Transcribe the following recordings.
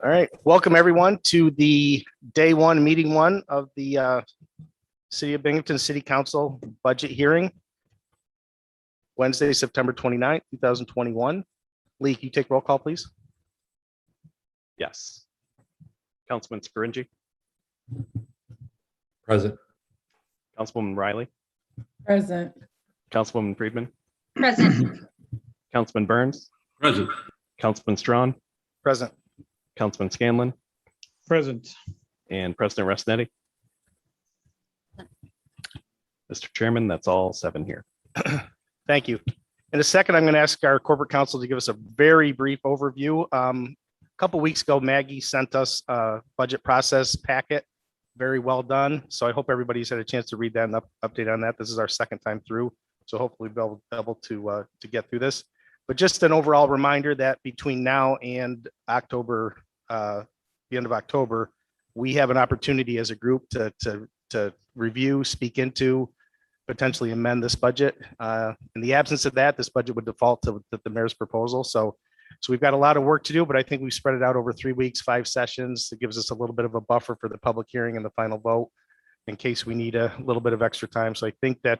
All right, welcome everyone to the day one, meeting one of the City of Binghamton City Council budget hearing. Wednesday, September 29th, 2021. Lee, can you take roll call, please? Yes. Councilman Scaringi, Present. Councilwoman Riley, Present. Councilwoman Friedman, Present. Councilman Burns, Present. Councilman Strawn, Present. Councilman Scanlon, Present. and President Rosnetti. Mr. Chairman, that's all 7 here. Thank you. In a second, I'm going to ask our corporate counsel to give us a very brief overview. A couple weeks ago, Maggie sent us a budget process packet. Very well done. So I hope everybody's had a chance to read that and update on that. This is our second time through. So hopefully we'll be able to get through this. But just an overall reminder that between now and October, the end of October, we have an opportunity as a group to review, speak into, potentially amend this budget. In the absence of that, this budget would default to the mayor's proposal. So we've got a lot of work to do, but I think we've spread it out over 3 weeks, 5 sessions. It gives us a little bit of a buffer for the public hearing and the final vote in case we need a little bit of extra time. So I think that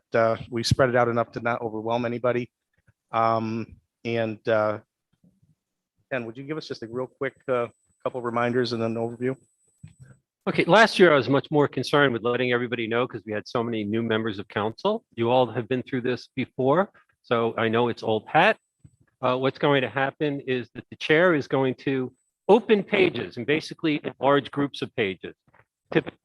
we spread it out enough to not overwhelm anybody. And would you give us just a real quick couple reminders and then an overview? Okay, last year I was much more concerned with letting everybody know because we had so many new members of council. You all have been through this before, so I know it's old hat. What's going to happen is that the chair is going to open pages and basically large groups of pages. Typically,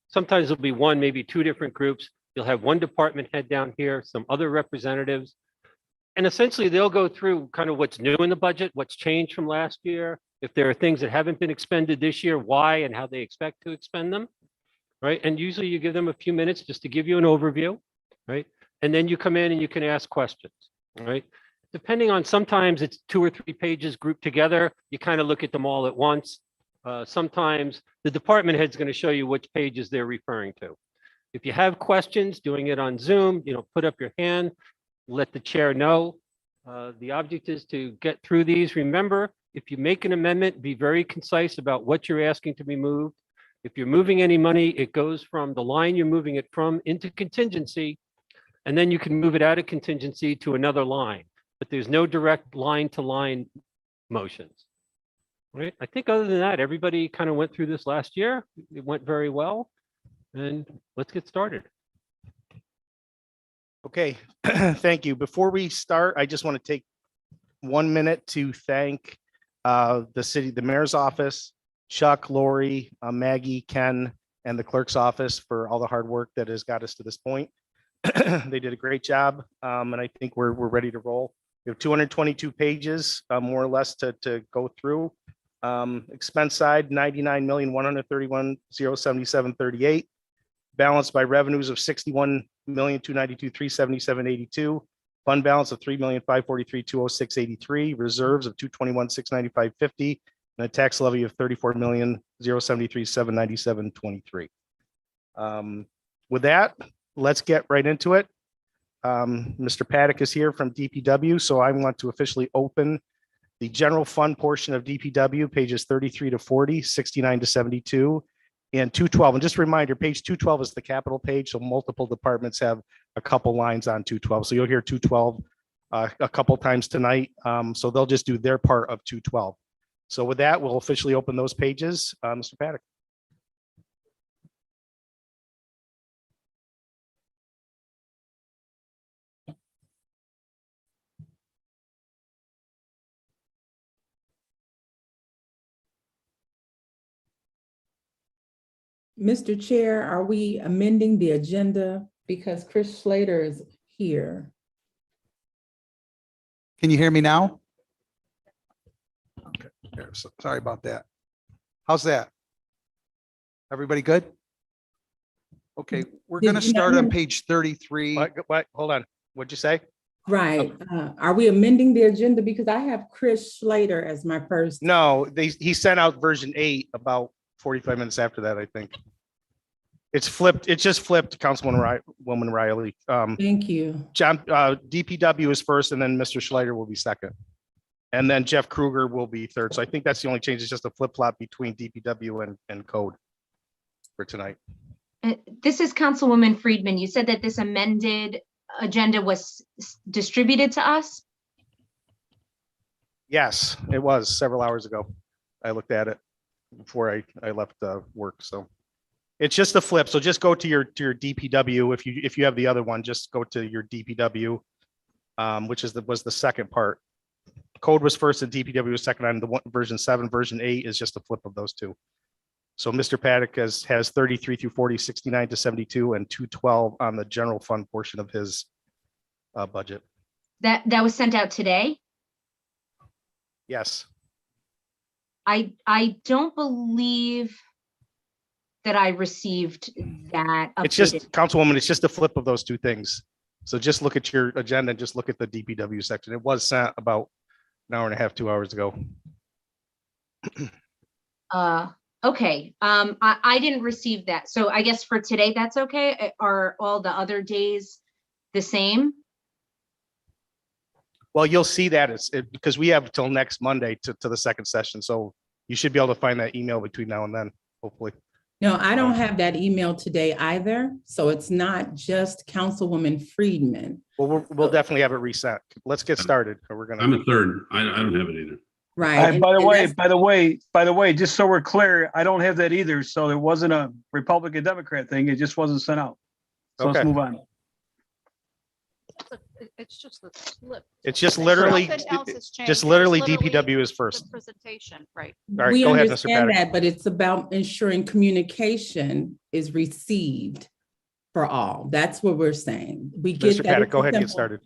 sometimes there'll be one, maybe 2 different groups. You'll have one department head down here, some other representatives. And essentially they'll go through kind of what's new in the budget, what's changed from last year. If there are things that haven't been expended this year, why and how they expect to expend them, right? And usually you give them a few minutes just to give you an overview, right? And then you come in and you can ask questions, right? Depending on, sometimes it's 2 or 3 pages grouped together. You kind of look at them all at once. Sometimes the department head's going to show you which pages they're referring to. If you have questions, doing it on Zoom, put up your hand, let the chair know. The object is to get through these. Remember, if you make an amendment, be very concise about what you're asking to be moved. If you're moving any money, it goes from the line you're moving it from into contingency, and then you can move it out of contingency to another line. But there's no direct line-to-line motions. Right? I think other than that, everybody kind of went through this last year. It went very well, and let's get started. Okay, thank you. Before we start, I just want to take 1 minute to thank the mayor's office, Chuck, Lori, Maggie, Ken, and the clerk's office for all the hard work that has got us to this point. They did a great job, and I think we're ready to roll. We have 222 pages, more or less, to go through. Expense side, 99,131,077.38. Balanced by revenues of 61,292,377.82. Fund balance of 3,543,206.83. Reserves of 221,695.50. And a tax levy of 34,073,797.23. With that, let's get right into it. Mr. Paddock is here from DPW, so I want to officially open the general fund portion of DPW, pages 33 to 40, 69 to 72, and 212. And just a reminder, page 212 is the capital page, so multiple departments have a couple lines on 212. So you'll hear 212 a couple times tonight. So they'll just do their part of 212. So with that, we'll officially open those pages. Mr. Paddock. Mr. Chair, are we amending the agenda because Chris Slater is here? Can you hear me now? Okay, sorry about that. How's that? Everybody good? Okay, we're going to start on page 33. What? Hold on. What'd you say? Right. Are we amending the agenda because I have Chris Slater as my first? No, he sent out version 8 about 45 minutes after that, I think. It's flipped. It's just flipped, Councilwoman Riley. Thank you. John, DPW is first, and then Mr. Schleider will be second. And then Jeff Kruger will be third. So I think that's the only change. It's just a flip flop between DPW and code for tonight. This is Councilwoman Friedman. You said that this amended agenda was distributed to us? Yes, it was several hours ago. I looked at it before I left work. So it's just a flip. So just go to your DPW. If you have the other one, just go to your DPW, which was the second part. Code was first and DPW was second on the one, version 7. Version 8 is just a flip of those two. So Mr. Paddock has 33 through 40, 69 to 72, and 212 on the general fund portion of his budget. That was sent out today? Yes. I don't believe that I received that. It's just, updated. Councilwoman, it's just a flip of those two things. So just look at your agenda and just look at the DPW section. It was sent about an hour and a half, 2 hours ago. Okay, I didn't receive that. So I guess for today, that's okay. Are all the other days the same? Well, you'll see that because we have till next Monday to the second session. So you should be able to find that email between now and then, hopefully. No, I don't have that email today either. So it's not just Councilwoman Friedman. Well, we'll definitely have it reset. Let's get started. Or we're I'm gonna. a third. I don't have it either. Right. And by the and way, that's- by the way, just so we're clear, I don't have that either. So it wasn't a Republican Democrat thing. It just wasn't sent out. So Okay. let's move on. It's just the slip. It's just literally, Nothing else has changed. just It's literally literally DPW is the first. Presentation, right. All right, We go ahead, Mr. understand Paddock. that, but it's about ensuring communication is received for all. That's what we're saying. We get Mr. that. Paddock, it's go ahead and get simple. started.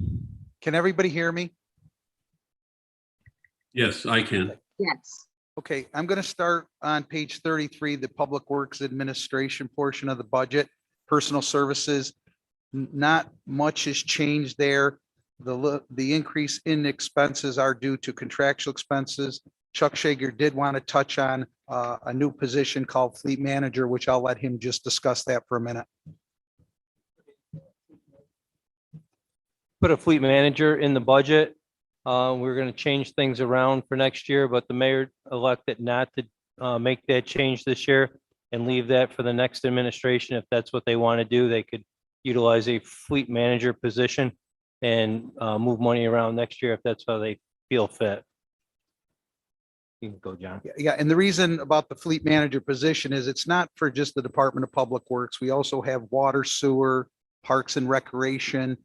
Can everybody hear me? Yes, I can. Yes. Okay, I'm going to start on page 33, the Public Works Administration portion of the budget, personal services. Not much has changed there. The increase in expenses are due to contractual expenses. Chuck Shager did want to touch on a new position called Fleet Manager, which I'll let him just discuss that for a minute. Put a fleet manager in the budget. We're going to change things around for next year, but the mayor elected not to make that change this year and leave that for the next administration. If that's what they want to do, they could utilize a fleet manager position and move money around next year if that's how they feel fit. You can go, John. Yeah, and the reason about the Fleet Manager position is it's not for just the Department of Public Works. We also have water, sewer, parks and recreation.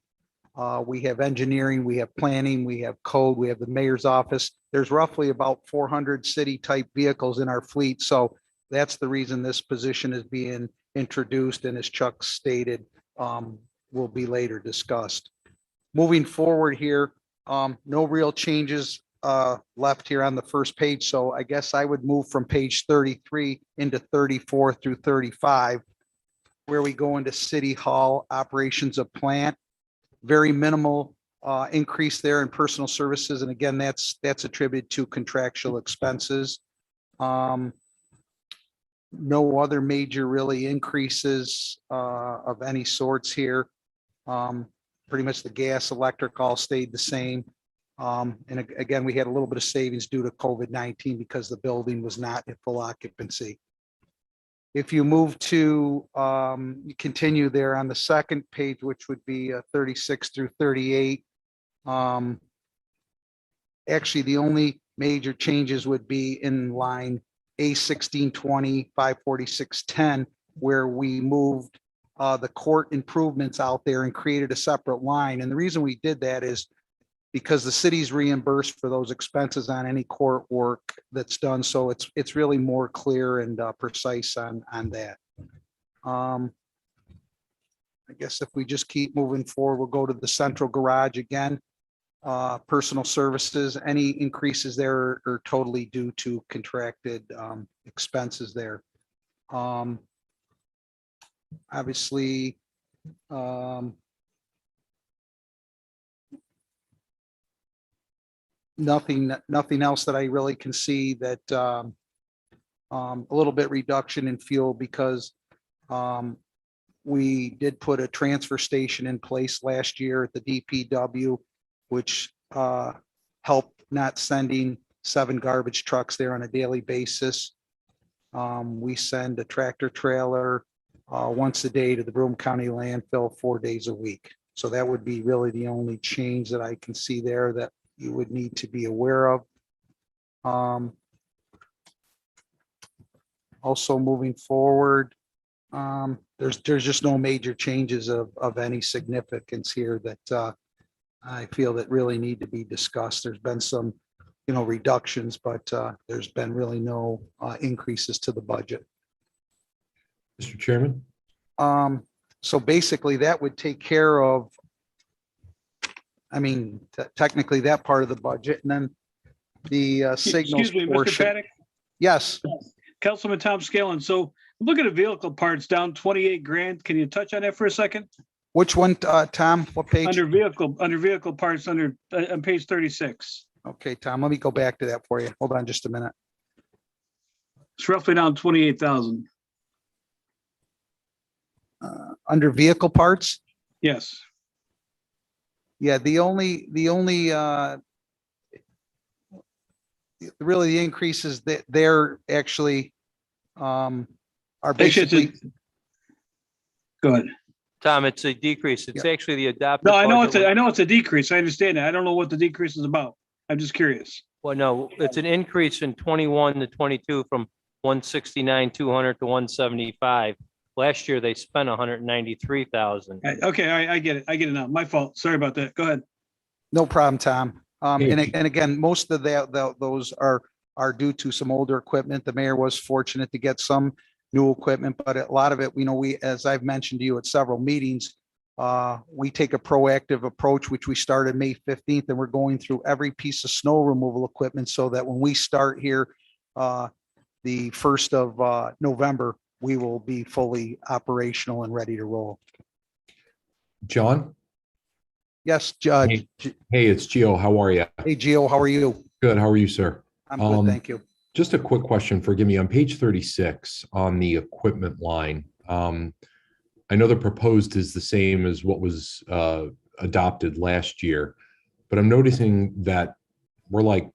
We have engineering, we have planning, we have code, we have the mayor's office. There's roughly about 400 city type vehicles in our fleet. So that's the reason this position is being introduced. And as Chuck stated, will be later discussed. Moving forward here, no real changes left here on the first page. So I guess I would move from page 33 into 34 through 35, where we go into City Hall operations of plant. Very minimal increase there in personal services. And again, that's attributed to contractual expenses. No other major really increases of any sorts here. Pretty much the gas, electric all stayed the same. And again, we had a little bit of savings due to COVID-19 because the building was not at full occupancy. If you move to, you continue there on the second page, which would be 36 through 38. Actually, the only major changes would be in line A1620, 54610, where we moved the court improvements out there and created a separate line. And the reason we did that is because the city's reimbursed for those expenses on any court work that's done. So it's really more clear and precise on that. I guess if we just keep moving forward, we'll go to the central garage again. Personal services, any increases there are totally due to contracted expenses there. Obviously, nothing else that I really can see that a little bit reduction in fuel because we did put a transfer station in place last year at the DPW, which helped not sending 7 garbage trucks there on a daily basis. We send a tractor trailer once a day to the Broome County landfill 4 days a week. So that would be really the only change that I can see there that you would need to be aware of. Also moving forward, there's just no major changes of any significance here that I feel that really need to be discussed. There's been some, reductions, but there's been really no increases to the budget. Mr. Chairman? So basically that would take care of, technically that part of the budget, and then the signals Excuse me, Mr. portion. Paddock, Yes, Councilman Tom Scanlon. So look at the vehicle parts down 28 grand. Can you touch on that for a second? which one, Tom? What page? Under vehicle parts on page 36. Okay, Tom, let me go back to that for you. Hold on just a minute. It's roughly down 28,000. Under vehicle parts? Yes. Yeah, really the increases that they're actually are basically, Go ahead. Tom, it's a decrease. It's actually the adopted. No, I know budget. it's a decrease. I understand that. I don't know what the decrease is about. I'm just curious. Well, no, it's an increase in 21 to 22 from 169, 200 to 175. Last year, they spent 193,000. Okay, I get it. I get it now. My fault. Sorry about that. Go ahead. no problem, Tom. Hey. And again, most of those are due to some older equipment. The mayor was fortunate to get some new equipment, but a lot of it, as I've mentioned to you at several meetings, we take a proactive approach, which we started May 15th, and we're going through every piece of snow removal equipment so that when we start here, the 1st of November, we will be fully operational and ready to roll. John? Yes, Judge. Hey, it's Gio. How are you? Hey, Gio, how are you? Good. How are you, sir? I'm good, thank you. Just a quick question. Forgive me. On page 36 on the equipment line, I know the proposed is the same as what was adopted last year, but I'm noticing that we're like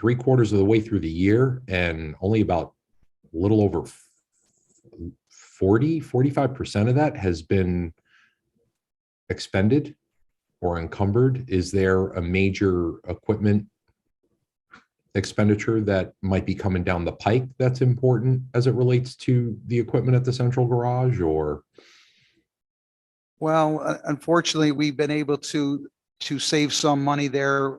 3/4 of the way through the year and only about a little over 45% of that has been expended or encumbered. Is there a major equipment expenditure that might be coming down the pike that's important as it relates to the equipment at the central garage, or? Well, unfortunately, we've been able to save some money there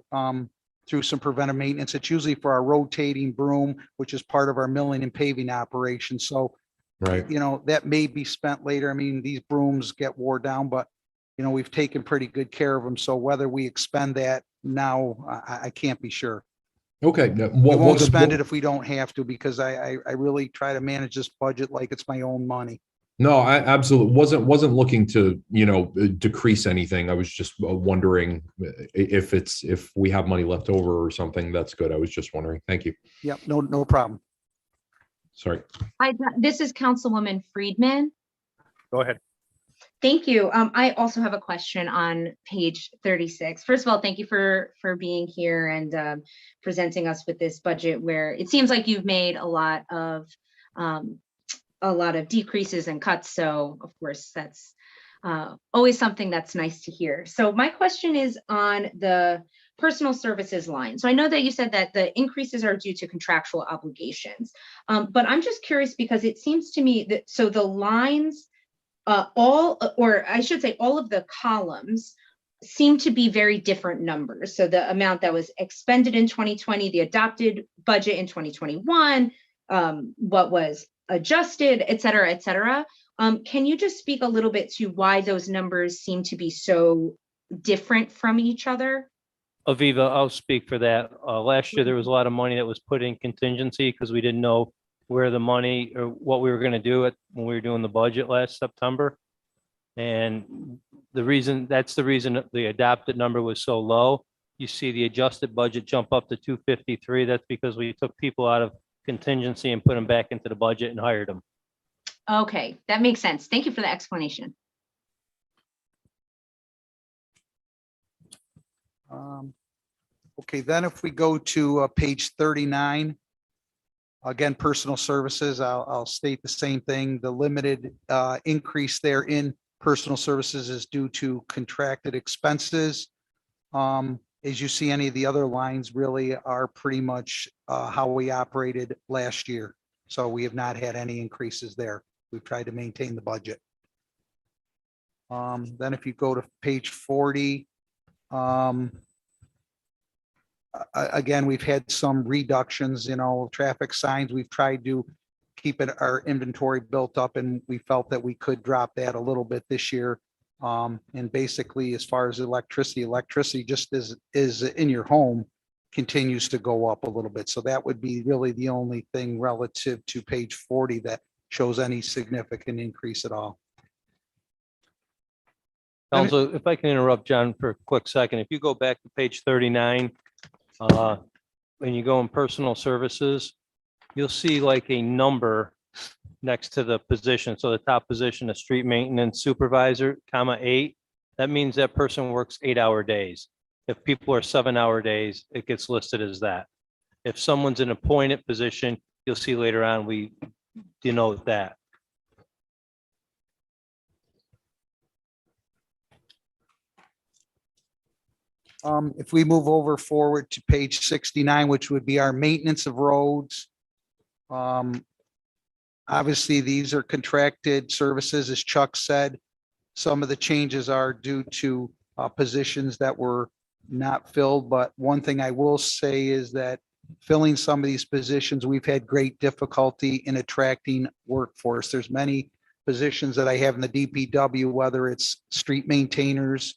through some preventive maintenance. It's usually for our rotating broom, which is part of our milling and paving operation. So, Right. that may be spent later. These brooms get wore down, but we've taken pretty good care of them. So whether we expend that now, I can't be sure. Okay. We won't spend it if we don't have to, because I really try to manage this budget like it's my own money. No, I absolutely wasn't looking to, decrease anything. I was just wondering if we have money left over or something. That's good. I was just wondering. Thank you. Yep, no problem. Sorry. This is Councilwoman Friedman. Go ahead. Thank you. I also have a question on page 36. First of all, thank you for being here and presenting us with this budget where it seems like you've made a lot of decreases and cuts. So of course, that's always something that's nice to hear. So my question is on the personal services line. So I know that you said that the increases are due to contractual obligations, but I'm just curious because it seems to me that, so the lines, all of the columns seem to be very different numbers. So the amount that was expended in 2020, the adopted budget in 2021, what was adjusted, et cetera, et cetera. Can you just speak a little bit to why those numbers seem to be so different from each other? Aviva, I'll speak for that. Last year, there was a lot of money that was put in contingency because we didn't know where the money or what we were going to do when we were doing the budget last September. And that's the reason that the adopted number was so low. You see the adjusted budget jump up to 253. That's because we took people out of contingency and put them back into the budget and hired them. Okay, that makes sense. Thank you for the explanation. Okay, then if we go to page 39, again, personal services, I'll state the same thing. The limited increase there in personal services is due to contracted expenses. As you see, any of the other lines really are pretty much how we operated last year. So we have not had any increases there. We've tried to maintain the budget. Then if you go to page 40, again, we've had some reductions, traffic signs. We've tried to keep our inventory built up, and we felt that we could drop that a little bit this year. And basically, as far as electricity just is in your home continues to go up a little bit. So that would be really the only thing relative to page 40 that shows any significant increase at all. Council, if I can interrupt John for a quick second, if you go back to page 39, when you go in personal services, you'll see like a number next to the position. So the top position, a street maintenance supervisor, comma 8, that means that person works 8-hour days. If people are 7-hour days, it gets listed as that. If someone's an appointed position, you'll see later on, we denote that. If we move over forward to page 69, which would be our maintenance of roads. Obviously, these are contracted services, as Chuck said. Some of the changes are due to positions that were not filled, but one thing I will say is that filling some of these positions, we've had great difficulty in attracting workforce. There's many positions that I have in the DPW, whether it's street maintainers,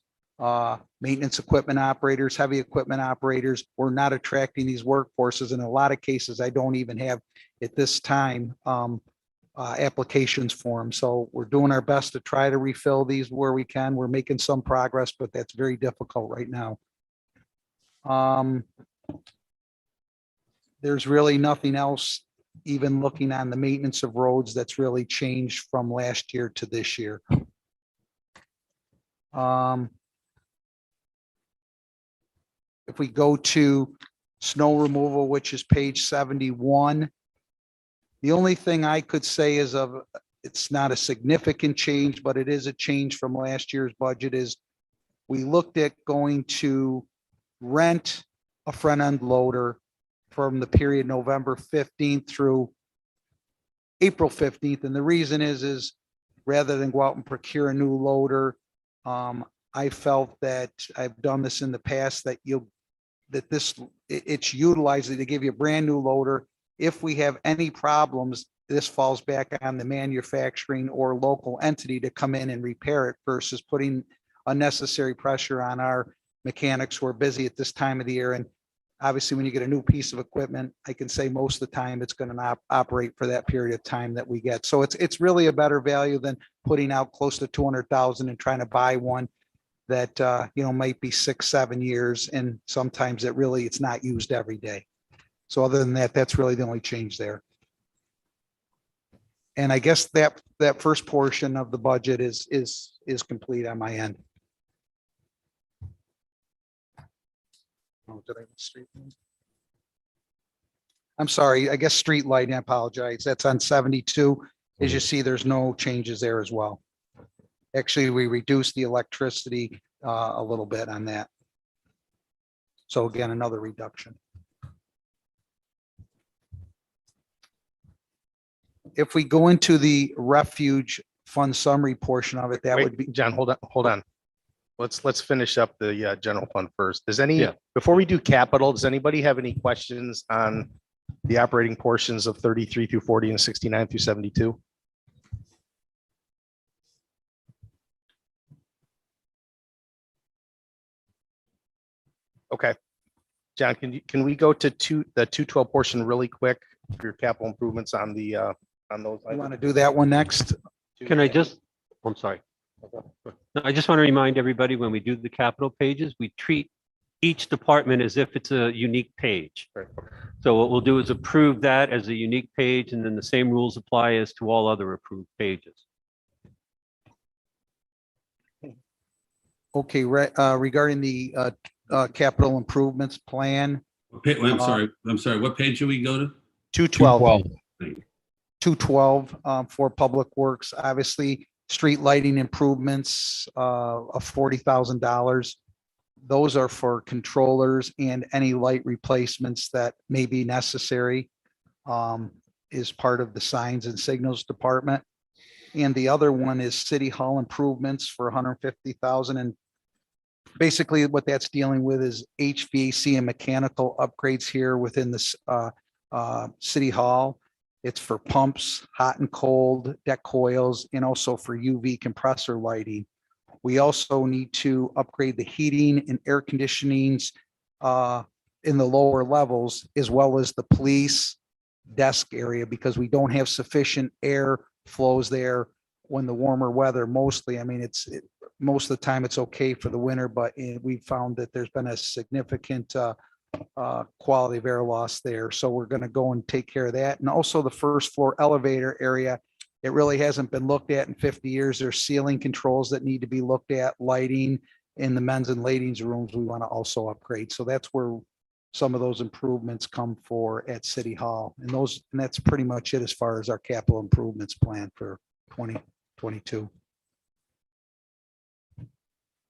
maintenance equipment operators, heavy equipment operators. We're not attracting these workforces. In a lot of cases, I don't even have at this time applications for them. So we're doing our best to try to refill these where we can. We're making some progress, but that's very difficult right now. There's really nothing else, even looking on the maintenance of roads, that's really changed from last year to this year. If we go to snow removal, which is page 71, the only thing I could say is it's not a significant change, but it is a change from last year's budget, is we looked at going to rent a front end loader from the period November 15th through April 15th. And the reason is rather than go out and procure a new loader, I felt that I've done this in the past, that it's utilized to give you a brand new loader. If we have any problems, this falls back on the manufacturing or local entity to come in and repair it versus putting unnecessary pressure on our mechanics who are busy at this time of the year. And obviously, when you get a new piece of equipment, I can say most of the time it's going to operate for that period of time that we get. So it's really a better value than putting out close to 200,000 and trying to buy one that might be 6-7 years, and sometimes it's not used every day. So other than that, that's really the only change there. And I guess that first portion of the budget is complete on my end. Oh, did I miss street lighting? I'm sorry, I guess street lighting, I apologize. That's on 72. As you see, there's no changes there as well. Actually, we reduced the electricity a little bit on that. So again, another reduction. If we go into the refuge fund summary portion of it, that would be. John, hold on. Let's finish up the general fund first. Yeah. Before we do capital, does anybody have any questions on the operating portions of 33 through 40 and 69 through 72? Okay. John, can we go to the 212 portion really quick for your capital improvements on the on those? You want to do that one next? Can I just, I'm sorry. No, I just want to remind everybody, when we do the capital pages, we treat each department as if it's a unique page. So what we'll do is approve that as a unique page, and then the same rules apply as to all other approved pages. Okay, regarding the capital improvements plan. I'm sorry. What page should we go to? 212. 212 for Public Works, obviously, street lighting improvements of $40,000. Those are for controllers and any light replacements that may be necessary is part of the signs and signals department. And the other one is City Hall improvements for 150,000. And basically what that's dealing with is HVAC and mechanical upgrades here within this City Hall. It's for pumps, hot and cold, deck coils, and also for UV compressor lighting. We also need to upgrade the heating and air conditionings in the lower levels, as well as the police desk area, because we don't have sufficient air flows there when the warmer weather mostly. I mean, most of the time it's okay for the winter, but we found that there's been a significant quality of air loss there. So we're going to go and take care of that. And also the first floor elevator area, it really hasn't been looked at in 50 years. There's ceiling controls that need to be looked at, lighting in the men's and ladies' rooms we want to also upgrade. So that's where some of those improvements come for at City Hall. And that's pretty much it as far as our capital improvements plan for 2022.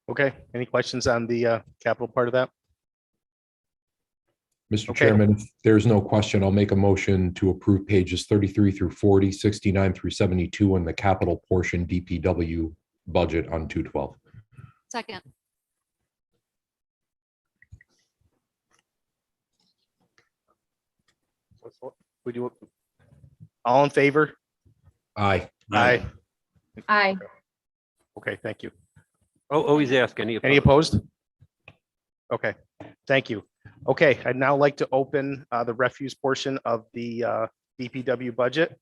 Okay, any questions on the capital part of that? Mr. Okay. Chairman, if there's no question, I'll make a motion to approve pages 33 through 40, 69 through 72, and the capital portion DPW budget on 212. Second. We do. All in favor? Aye. Aye. Aye. Okay, thank you. Oh, always ask any. Any opposed? Okay, thank you. Okay, I'd now like to open the refuse portion of the DPW budget.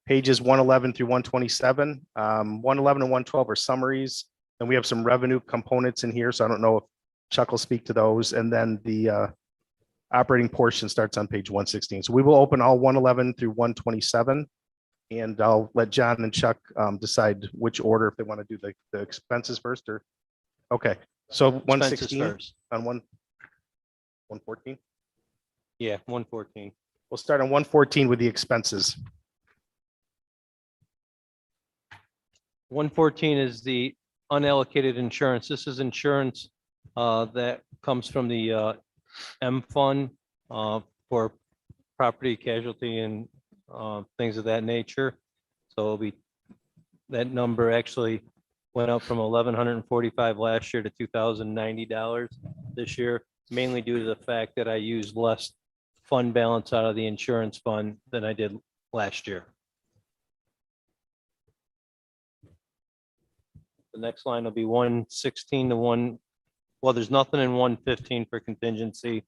Pages 111 through 127. 111 and 112 are summaries. And we have some revenue components in here, so I don't know if Chuck will speak to those. And then the operating portion starts on page 116. So we will open all 111 through 127. And I'll let John and Chuck decide which order, if they want to do the expenses first or, okay. So 116 first. on 114. Yeah, 114. We'll start on 114 with the expenses. 114 is the unallocated insurance. This is insurance that comes from the M fund for property casualty and things of that nature. So that number actually went up from $1,145 last year to $2,090 this year, mainly due to the fact that I used less fund balance out of the insurance fund than I did last year. The next line will be 116 to well, there's nothing in 115 for contingency.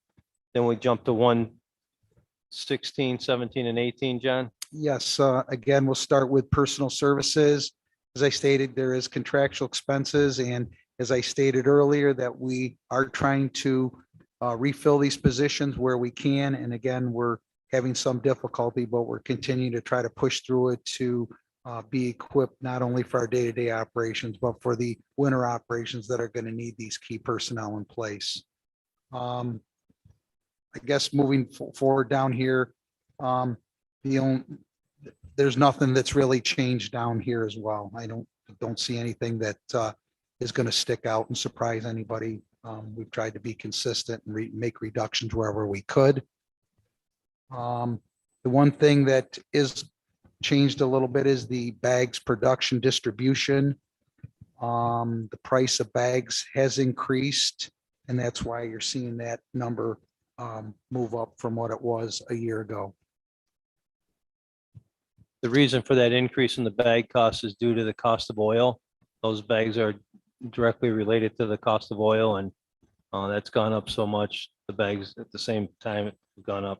Then we jump to 116, 17, and 18, John? Yes, again, we'll start with personal services. As I stated, there is contractual expenses, and as I stated earlier, that we are trying to refill these positions where we can. And again, we're having some difficulty, but we're continuing to try to push through it to be equipped not only for our day-to-day operations, but for the winter operations that are going to need these key personnel in place. I guess moving forward down here, there's nothing that's really changed down here as well. I don't see anything that is going to stick out and surprise anybody. We've tried to be consistent and make reductions wherever we could. The one thing that is changed a little bit is the bags production distribution. The price of bags has increased, and that's why you're seeing that number move up from what it was a year ago. The reason for that increase in the bag cost is due to the cost of oil. Those bags are directly related to the cost of oil, and that's gone up so much. The bags at the same time have gone up.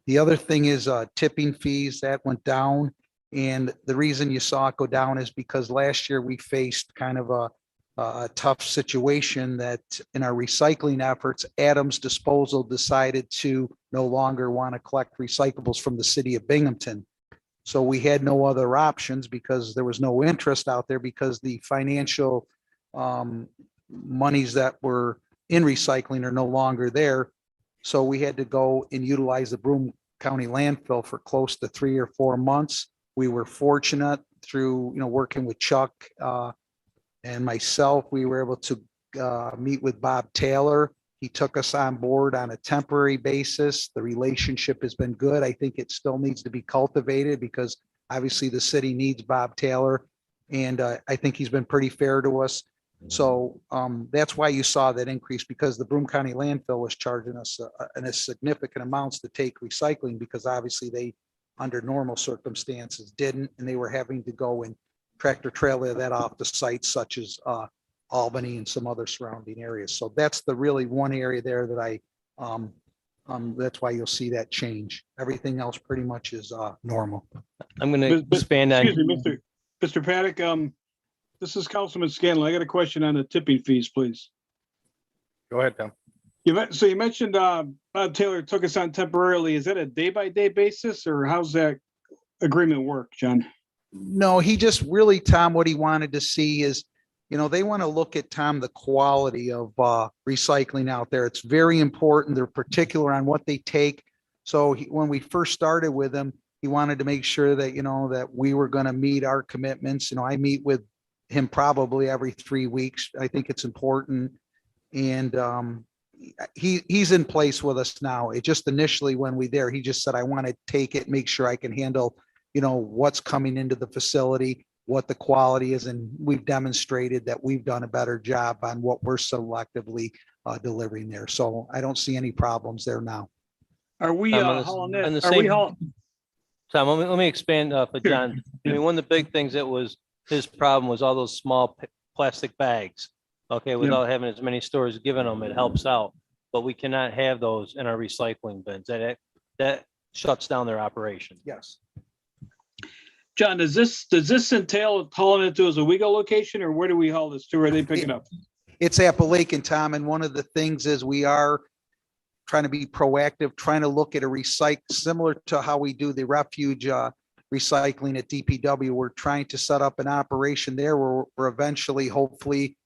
The other thing is tipping fees that went down. And the reason you saw it go down is because last year we faced kind of a tough situation that in our recycling efforts, Adams Disposal decided to no longer want to collect recyclables from the city of Binghamton. So we had no other options because there was no interest out there because the financial monies that were in recycling are no longer there. So we had to go and utilize the Broome County landfill for close to 3 or 4 months. We were fortunate through, working with Chuck and myself, we were able to meet with Bob Taylor. He took us on board on a temporary basis. The relationship has been good. I think it still needs to be cultivated because obviously the city needs Bob Taylor. And I think he's been pretty fair to us. So that's why you saw that increase, because the Broome County landfill was charging us a significant amounts to take recycling, because obviously they, under normal circumstances, didn't, and they were having to go and tractor trailer that off the sites such as Albany and some other surrounding areas. So that's the really one area there that that's why you'll see that change. Everything else pretty much is normal. I'm going to expand on. Excuse me, Mr. Paddock, this is Councilman Scanlon. I got a question on the tipping fees, please. Go ahead, Tom. So you mentioned Bob Taylor took us on temporarily. Is that a day-by-day basis, or how's that agreement work, John? No, he just really, Tom, what he wanted to see is, they want to look at, Tom, the quality of recycling out there. It's very important. They're particular on what they take. So when we first started with him, he wanted to make sure that, that we were going to meet our commitments. I meet with him probably every 3 weeks. I think it's important. And he's in place with us now. It just initially when we there, he just said, I want to take it, make sure I can handle, what's coming into the facility, what the quality is. And we've demonstrated that we've done a better job on what we're selectively delivering there. So I don't see any problems there now. Are we hauling that? on the Are we same- hauling? Tom, let me expand for Sure. John. I mean, one of the big things that was his problem was all those small plastic bags. Okay, without having as many stores giving them, it helps out. But we cannot have those in our recycling bins. That shuts down their operation. Yes. John, does this entail hauling it to a Owego location, or where do we haul this to? Where they pick it up? It's Appalachian, Tom. And one of the things is we are trying to be proactive, trying to look at a recycle similar to how we do the refuge recycling at DPW. We're trying to set up an operation there where we're eventually, hopefully,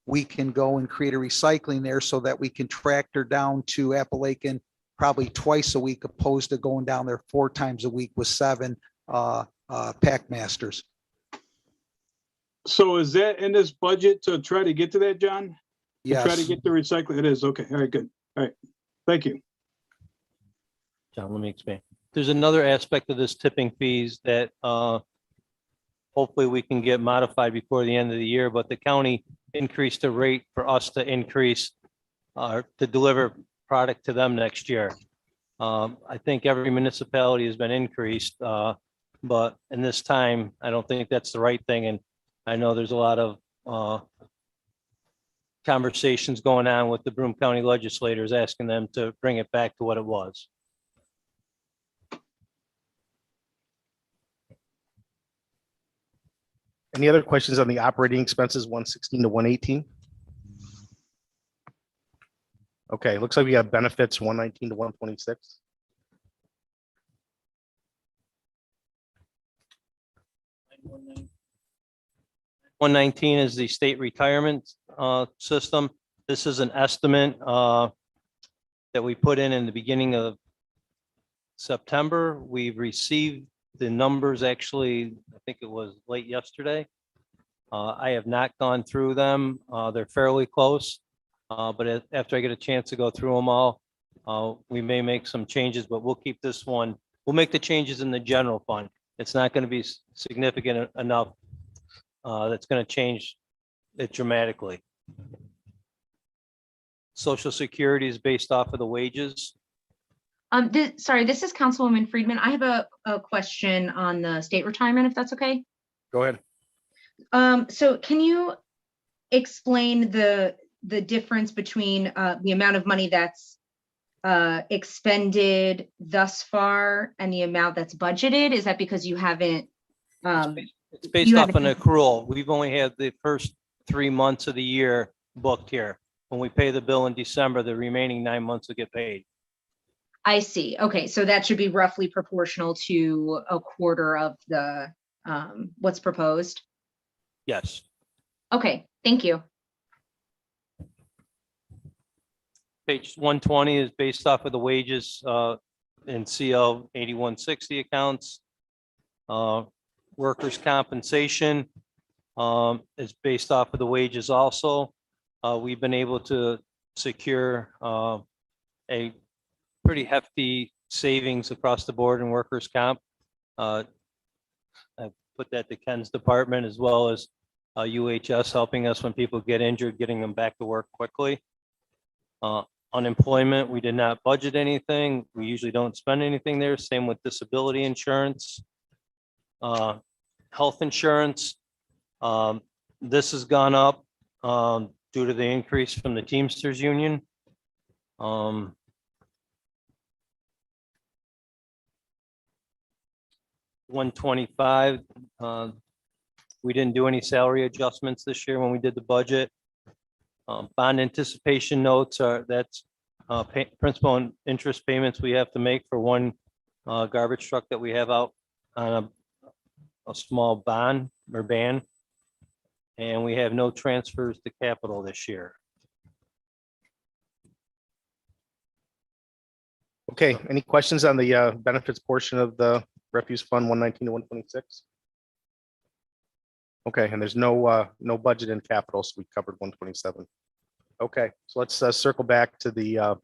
we can go and create a recycling there so that we can tractor down to Appalachian probably twice a week, opposed to going down there 4 times a week with 7 pack masters. So is that in this budget to try to get to that, John? To Yes. try to get the recycling? It is. Okay. All right, good. All right. Thank you. John, let me expand. There's another aspect of this tipping fees that hopefully we can get modified before the end of the year, but the county increased the rate for us to increase to deliver product to them next year. I think every municipality has been increased, but in this time, I don't think that's the right thing. And I know there's a lot of conversations going on with the Broome County legislators, asking them to bring it back to what it was. Any other questions on the operating expenses, 116 to 118? Okay, looks like we have benefits, 119 to 126. $119 119 is the state retirement system. This is an estimate that we put in the beginning of September. We've received the numbers, actually, I think it was late yesterday. I have not gone through them. They're fairly close. But after I get a chance to go through them all, we may make some changes, but we'll keep this one. We'll make the changes in the general fund. It's not going to be significant enough that's going to change it dramatically. Social Security is based off of the wages. Sorry, this is Councilwoman Friedman. I have a question on the state retirement, if that's okay. Go ahead. So can you explain the difference between the amount of money that's expended thus far and the amount that's budgeted? Is that because you haven't? It's based off an accrual. We've only had the first 3 months of the year booked here. When we pay the bill in December, the remaining 9 months will get paid. I see. Okay, so that should be roughly proportional to a quarter of the what's proposed. Yes. Okay, thank you. Page 120 is based off of the wages in CL 8160 accounts. Workers' compensation is based off of the wages also. We've been able to secure a pretty hefty savings across the board in workers' comp. I put that to Ken's department as well as UHS helping us when people get injured, getting them back to work quickly. Unemployment, we did not budget anything. We usually don't spend anything there. Same with disability insurance. Health insurance, this has gone up due to the increase from the Teamsters Union. 125, we didn't do any salary adjustments this year when we did the budget. Bond anticipation notes that's principal and interest payments we have to make for one garbage truck that we have out on a small bond or ban. And we have no transfers to capital this year. Okay, any questions on the benefits portion of the refuse fund 119 to 126? Okay, and there's no budget in capital, so we covered 127. Okay, so let's circle back to the Go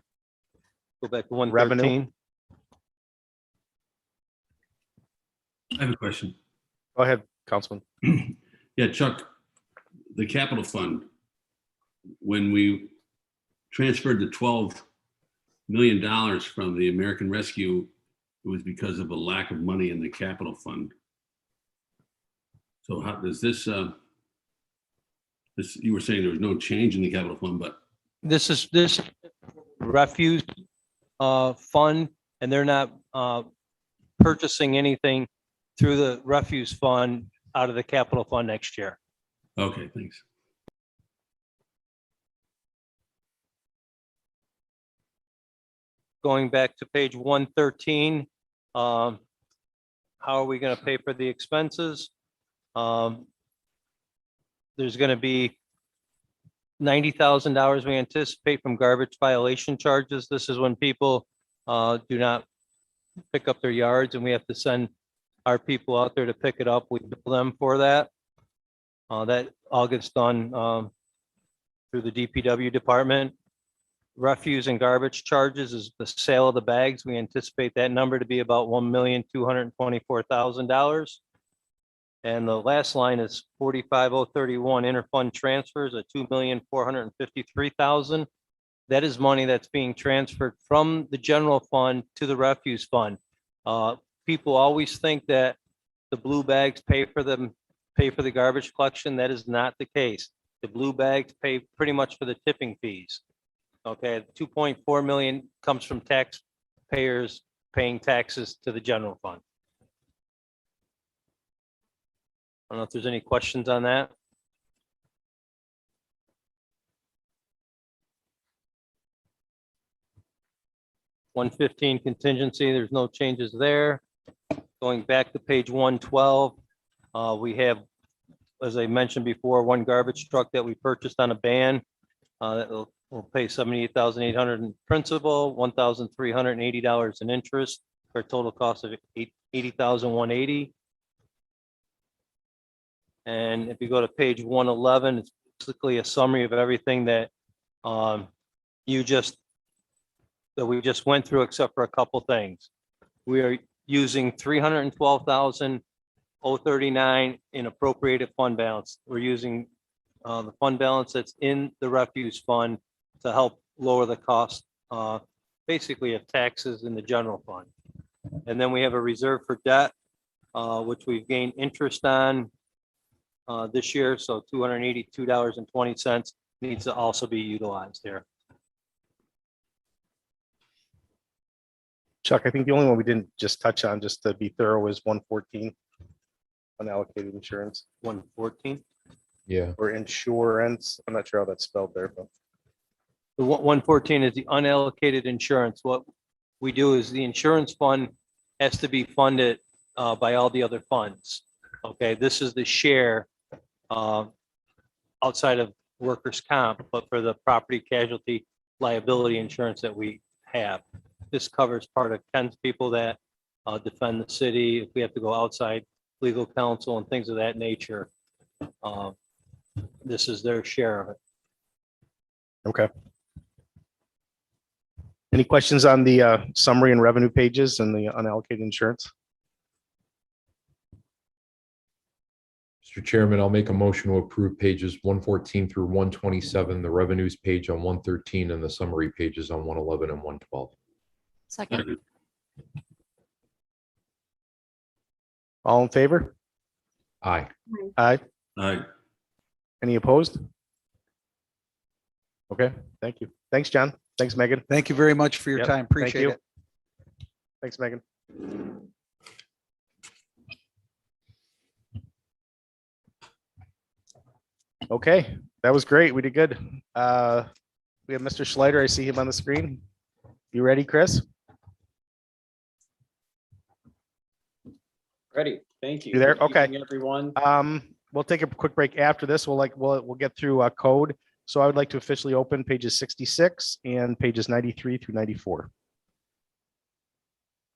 back to Revenue. 113. I have a question. Go ahead, Councilman. Yeah, Chuck, the capital fund, when we transferred the $12 million from the American Rescue, it was because of a lack of money in the capital fund. So how does this, you were saying there was no change in the capital fund, but This refuse fund, and they're not purchasing anything through the refuse fund out of the capital fund next year. okay, thanks. Going back to page 113, how are we going to pay for the expenses? There's going to be $90,000 we anticipate from garbage violation charges. This is when people do not pick up their yards and we have to send our people out there to pick it up. We bill them for that. That all gets done through the DPW department. Refuse and garbage charges is the sale of the bags. We anticipate that number to be about $1,224,000. And the last line is 45031 interfund transfers at $2,453,000. That is money that's being transferred from the general fund to the refuse fund. People always think that the blue bags pay for the garbage collection. That is not the case. The blue bags pay pretty much for the tipping fees. Okay, 2.4 million comes from taxpayers paying taxes to the general fund. I don't know if there's any questions on that. $115 contingency, there's no changes there. Going back to page 112, we have, as I mentioned before, one garbage truck that we purchased on a ban. That will pay $78,800 in principal, $1,380 in interest, for a total cost of $80,180. And if you go to page 111, it's basically a summary of everything that we just went through, except for a couple things. We are using $312,039 in appropriated fund balance. We're using the fund balance that's in the refuse fund to help lower the cost, basically of taxes in the general fund. And then we have a reserve for debt, which we've gained interest on this year. So $282.20 needs to also be utilized there. Chuck, I think the only one we didn't just touch on, just to be thorough, is 114, unallocated insurance 114. Yeah. or insurance. I'm not sure how that's spelled there, but The 114 is the unallocated insurance. What we do is the insurance fund has to be funded by all the other funds. Okay, this is the share outside of workers' comp, but for the property casualty liability insurance that we have. This covers part of Ken's people that defend the city. If we have to go outside legal counsel and things of that nature, this is their share of it. Okay. Any questions on the summary and revenue pages and the unallocated insurance? Mr. Chairman, I'll make a motion to approve pages 114 through 127, the revenues page on 113, and the summary pages on 111 and 112. Second. All in favor? Aye. Aye. Aye. Any opposed? Okay, thank you. Thanks, John. Thanks, Megan. Thank you very much for your Yep, time. thank Appreciate you. it. Thanks, Megan. Okay, that was great. We did good. We have Mr. Schleider. I see him on the screen. You ready, Chris? Ready, thank you. You there? Good Okay. evening, everyone. We'll take a quick break after this. We'll get through code. So I would like to officially open pages 66 and pages 93 through 94.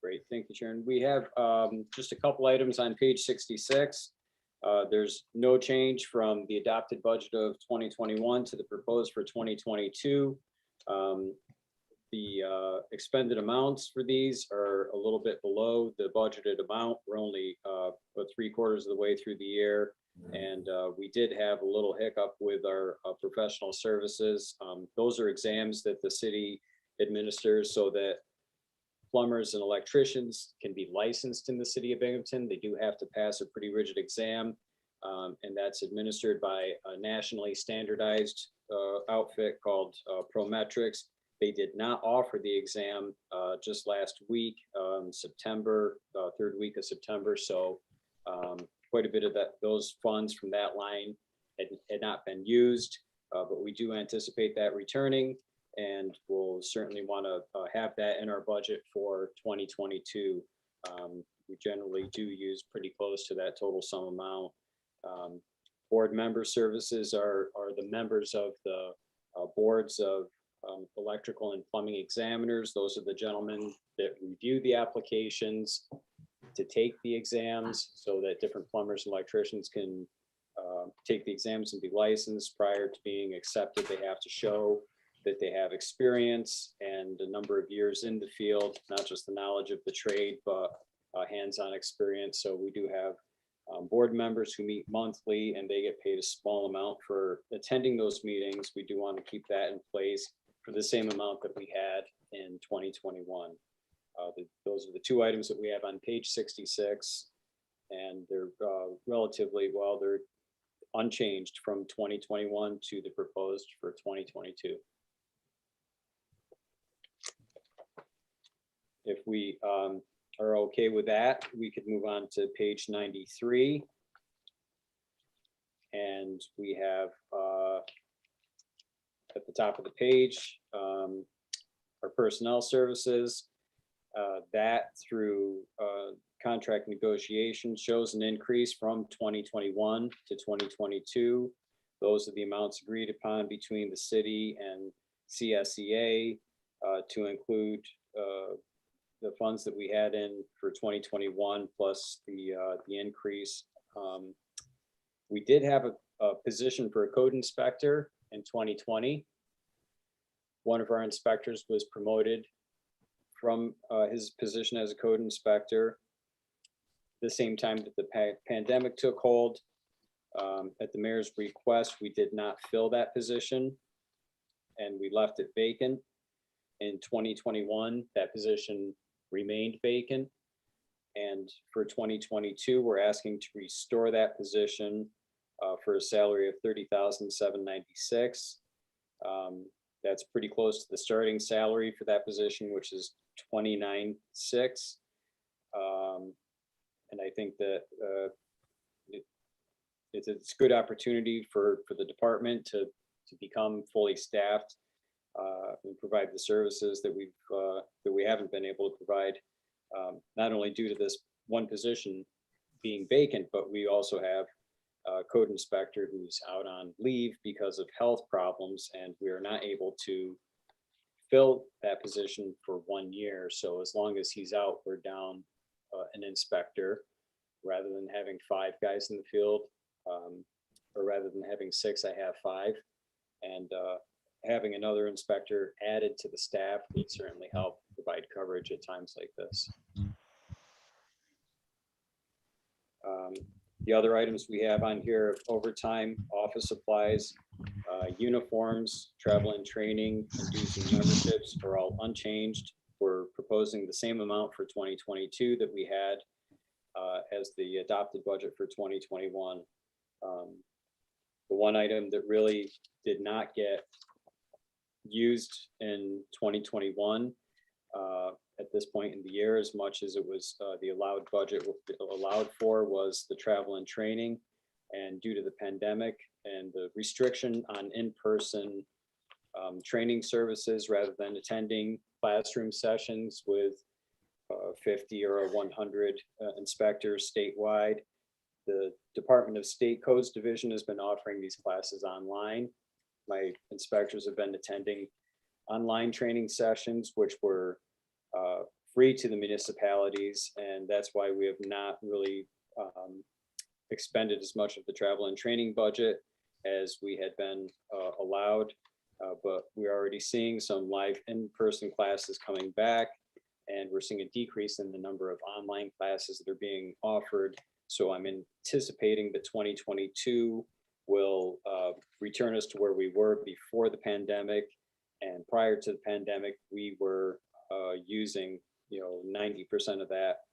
Great, thank you, Sharon. We have just a couple items on page 66. There's no change from the adopted budget of 2021 to the proposed for 2022. The expended amounts for these are a little bit below the budgeted amount. We're only about 3/4 of the way through the year. And we did have a little hiccup with our professional services. Those are exams that the city administers so that plumbers and electricians can be licensed in the city of Binghamton. They do have to pass a pretty rigid exam, and that's administered by a nationally standardized outfit called Prometrics. They did not offer the exam just last week, September, third week of September. So quite a bit of those funds from that line had not been used, but we do anticipate that returning, and we'll certainly want to have that in our budget for 2022. We generally do use pretty close to that total sum amount. Board member services are the members of the boards of electrical and plumbing examiners. Those are the gentlemen that review the applications to take the exams so that different plumbers and electricians can take the exams and be licensed. Prior to being accepted, they have to show that they have experience and a number of years in the field, not just the knowledge of the trade, but hands-on experience. So we do have board members who meet monthly, and they get paid a small amount for attending those meetings. We do want to keep that in place for the same amount that we had in 2021. Those are the two items that we have on page 66, and they're relatively, well, they're unchanged from 2021 to the proposed for 2022. If we are okay with that, we could move on to page 93. And we have at the top of the page, our personnel services. That through contract negotiation shows an increase from 2021 to 2022. Those are the amounts agreed upon between the city and CSEA to include the funds that we had in for 2021 plus the increase. We did have a position for a code inspector in 2020. One of our inspectors was promoted from his position as a code inspector the same time that the pandemic took hold. At the mayor's request, we did not fill that position, and we left it vacant. In 2021, that position remained vacant. And for 2022, we're asking to restore that position for a salary of $30,796. That's pretty close to the starting salary for that position, which is $29,600. And I think that it's a good opportunity for the department to become fully staffed and provide the services that we haven't been able to provide, not only due to this one position being vacant, but we also have a code inspector who's out on leave because of health problems, and we are not able to fill that position for 1 year. So as long as he's out, we're down an inspector rather than having 5 guys in the field, or rather than having 6, I have 5. And having another inspector added to the staff would certainly help provide coverage at times like this. The other items we have on here, overtime, office supplies, uniforms, travel and training, and dues and memberships are all unchanged. We're proposing the same amount for 2022 that we had as the adopted budget for 2021. The one item that really did not get used in 2021 at this point in the year, as much as it was the allowed budget allowed for, was the travel and training. And due to the pandemic and the restriction on in-person training services, rather than attending classroom sessions with 50 or 100 inspectors statewide, the Department of State Codes Division has been offering these classes online. My inspectors have been attending online training sessions, which were free to the municipalities, and that's why we have not really expended as much of the travel and training budget as we had been allowed. But we're already seeing some live in-person classes coming back, and we're seeing a decrease in the number of online classes that are being offered. So I'm anticipating that 2022 will return us to where we were before the pandemic. And prior to the pandemic, we were using 90% of that,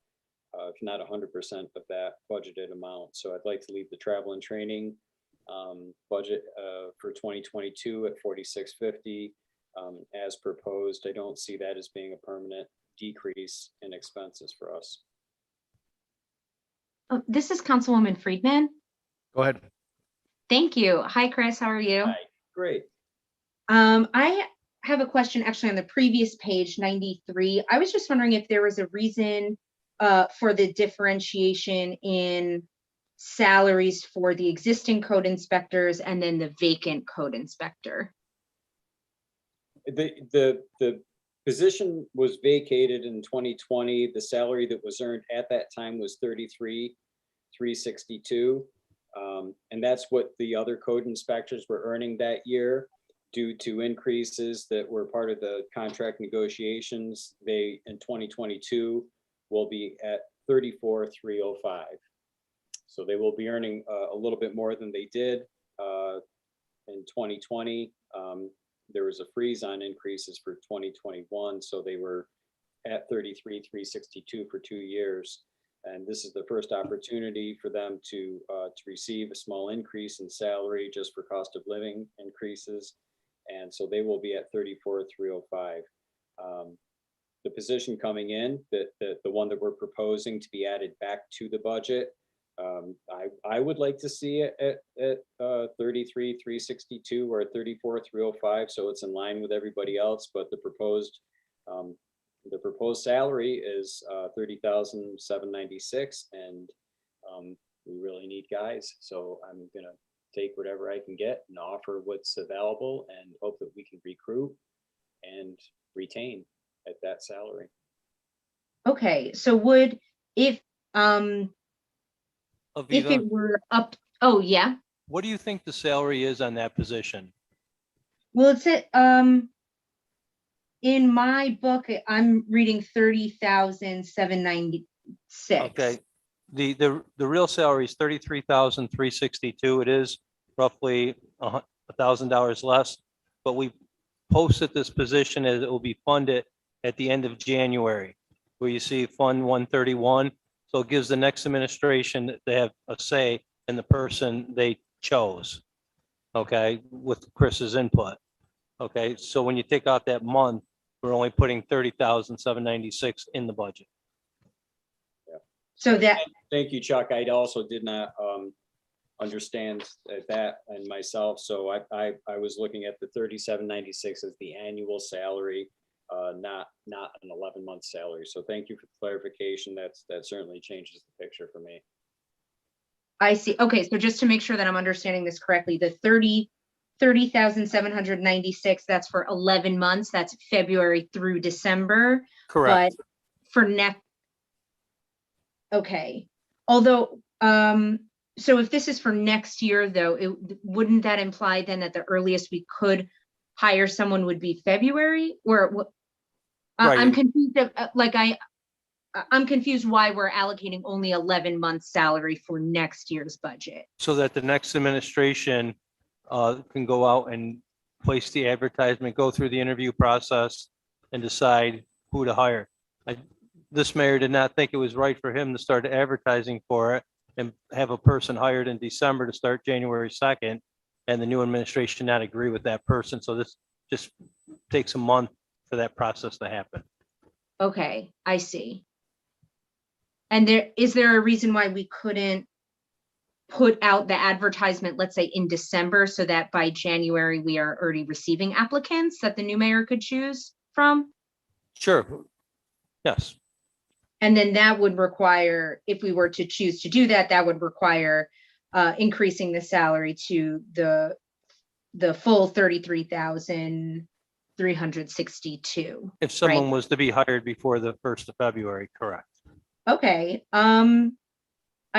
if not 100% of that budgeted amount. So I'd like to leave the travel and training budget for 2022 at 4650 as proposed. I don't see that as being a permanent decrease in expenses for us. Oh, this is Councilwoman Friedman. Go ahead. Thank you. Hi, Chris. How are you? Hi, great. I have a question actually on the previous page, 93. I was just wondering if there was a reason for the differentiation in salaries for the existing code inspectors and then the vacant code inspector. The position was vacated in 2020. The salary that was earned at that time was $33,362. And that's what the other code inspectors were earning that year. Due to increases that were part of the contract negotiations, they in 2022 will be at $34,305. So they will be earning a little bit more than they did in 2020. There was a freeze on increases for 2021, so they were at $33,362 for 2 years. And this is the first opportunity for them to receive a small increase in salary just for cost of living increases. And so they will be at $34,305. The position coming in, the one that we're proposing to be added back to the budget, I would like to see it at $33,362 or $34,305, so it's in line with everybody else. But the proposed salary is $30,796, and we really need guys. So I'm gonna take whatever I can get and offer what's available and hope that we can recruit and retain at that salary. Okay, so would if Aviva, it were up, oh yeah, what do you think the salary is on that position? well, it's at in my book, I'm reading 30,796. Okay, the real salary is $33,362. It is roughly $1,000 less, but we posted this position as it will be funded at the end of January, where you see Fund 131. So it gives the next administration that they have a say in the person they chose. Okay, with Chris's input. Okay, so when you take out that month, we're only putting $30,796 in the budget. So that, Thank you, Chuck. I also did not understand that and myself. So I was looking at the $37.96 as the annual salary, not an 11-month salary. So thank you for the clarification. That certainly changes the picture for me. I see. Okay, so just to make sure that I'm understanding this correctly, the 30,796, that's for 11 months. That's February through December. Correct. But for next, okay. Although, so if this is for next year, though, wouldn't that imply then that the earliest we could hire someone would be February? Or I'm Right. confused. I'm confused why we're allocating only 11 months salary for next year's budget. So that the next administration can go out and place the advertisement, go through the interview process and decide who to hire. This mayor did not think it was right for him to start advertising for it and have a person hired in December to start January 2nd, and the new administration not agree with that person. So this just takes a month for that process to happen. Okay, I see. And is there a reason why we couldn't put out the advertisement, let's say in December, so that by January we are already receiving applicants that the new mayor could choose from? Sure. Yes. And then that would require, if we were to choose to do that, that would require increasing the salary to the full 33,362. If someone right? was to be hired before the 1st of February, correct. Okay. I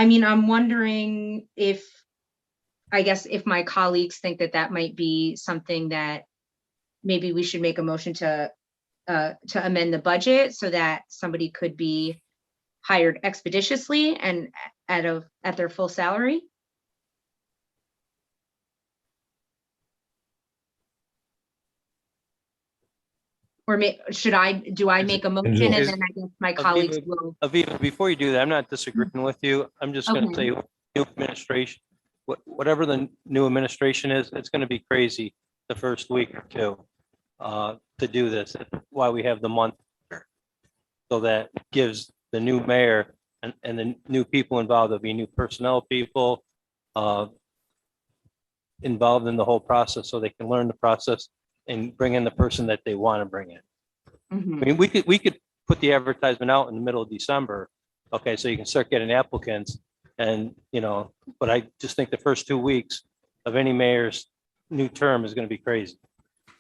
mean, I'm wondering if, I guess, if my colleagues think that that might be something that maybe we should make a motion to amend the budget so that somebody could be hired expeditiously and at their full salary. Or do I make a motion and then I guess my colleagues will. Aviva, before you do that, I'm not disagreeing with you. I'm just going to Okay. say, new administration, whatever the new administration is, it's going to be crazy the first week or two to do this. That's why we have the month. So that gives the new mayor and the new people involved, there'll be new personnel people involved in the whole process so they can learn the process and bring in the person that they want to bring in. Mhm. I mean, we could put the advertisement out in the middle of December. Okay, so you can start getting applicants and, but I just think the first 2 weeks of any mayor's new term is going to be crazy.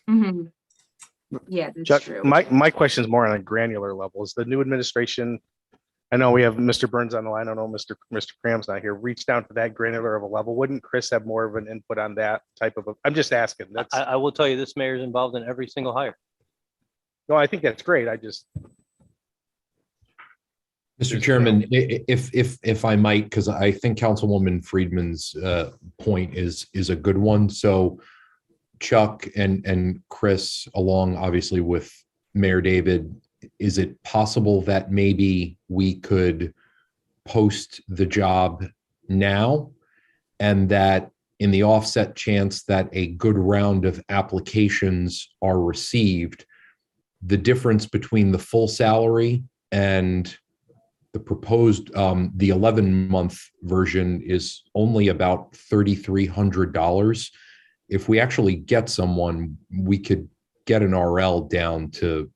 Mhm. Yeah, that's Chuck, true. my question is more on a granular level. Is the new administration, I know we have Mr. Burns on the line, I know Mr. Cram's not here, reach down to that granular of a level. Wouldn't Chris have more of an input on that type of, I'm just asking. That's, I will tell you, this mayor is involved in every single hire. no, I think that's great. I just, Mr. Chairman, if I might, because I think Councilwoman Friedman's point is a good one. So Chuck and Chris, along obviously with Mayor David, is it possible that maybe we could post the job now, and that in the offset chance that a good round of applications are received, the difference between the full salary and the proposed, the 11-month version is only about $3,300. If we actually get someone, we could get an RL down to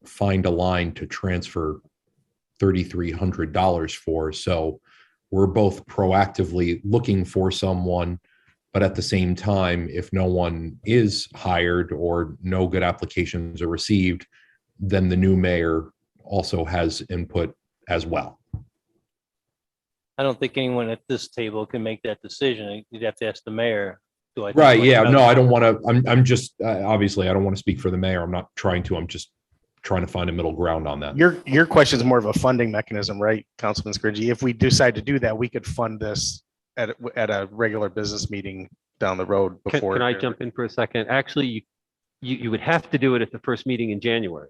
find a line to transfer $3,300 for. So we're both proactively looking for someone, but at the same time, if no one is hired or no good applications are received, then the new mayor also has input as well. I don't think anyone at this table can make that decision. You'd have to ask the mayor. Right, yeah, no, I don't want to, I'm just, obviously, I don't want to speak for the mayor. I'm not trying to, I'm just trying to find a middle ground on that. your question is more of a funding mechanism, right, Councilman Scringy? If we decide to do that, we could fund this at a regular business meeting down the road before. Can I jump in for a second? Actually, you would have to do it at the first meeting in January.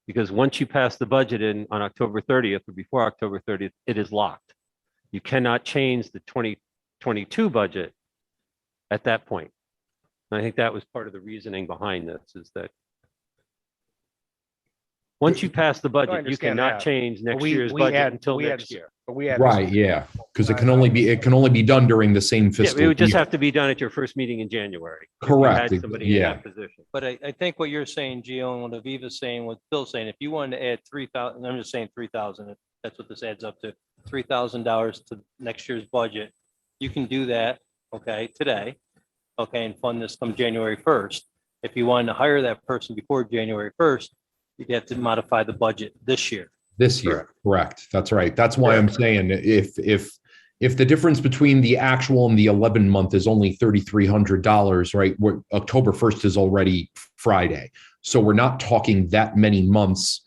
Because once you pass the budget in on October 30th or before October 30th, it is locked. You cannot change the 2022 budget at that point. And I think that was part of the reasoning behind this, is that once you pass the budget, you understand cannot that. change next we year's had- budget until we had- next year. But we had. Right, yeah, because it can only be done during the same Yeah, fiscal it would just year. have to be done at your first meeting in January. if you Correct, had somebody in yeah. that position. But I think what you're saying, Gio, and what Aviva's saying, what Phil's saying, if you wanted to add 3,000, I'm just saying 3,000, if that's what this adds up to, $3,000 to next year's budget, you can do that, okay, today. okay, and fund this come January 1st. If you wanted to hire that person before January 1st, you'd have to modify the budget this year. This year, correct. That's right. That's why I'm saying if the difference between the actual and the 11 month is only $3,300, right? October 1st is already Friday. So we're not talking that many months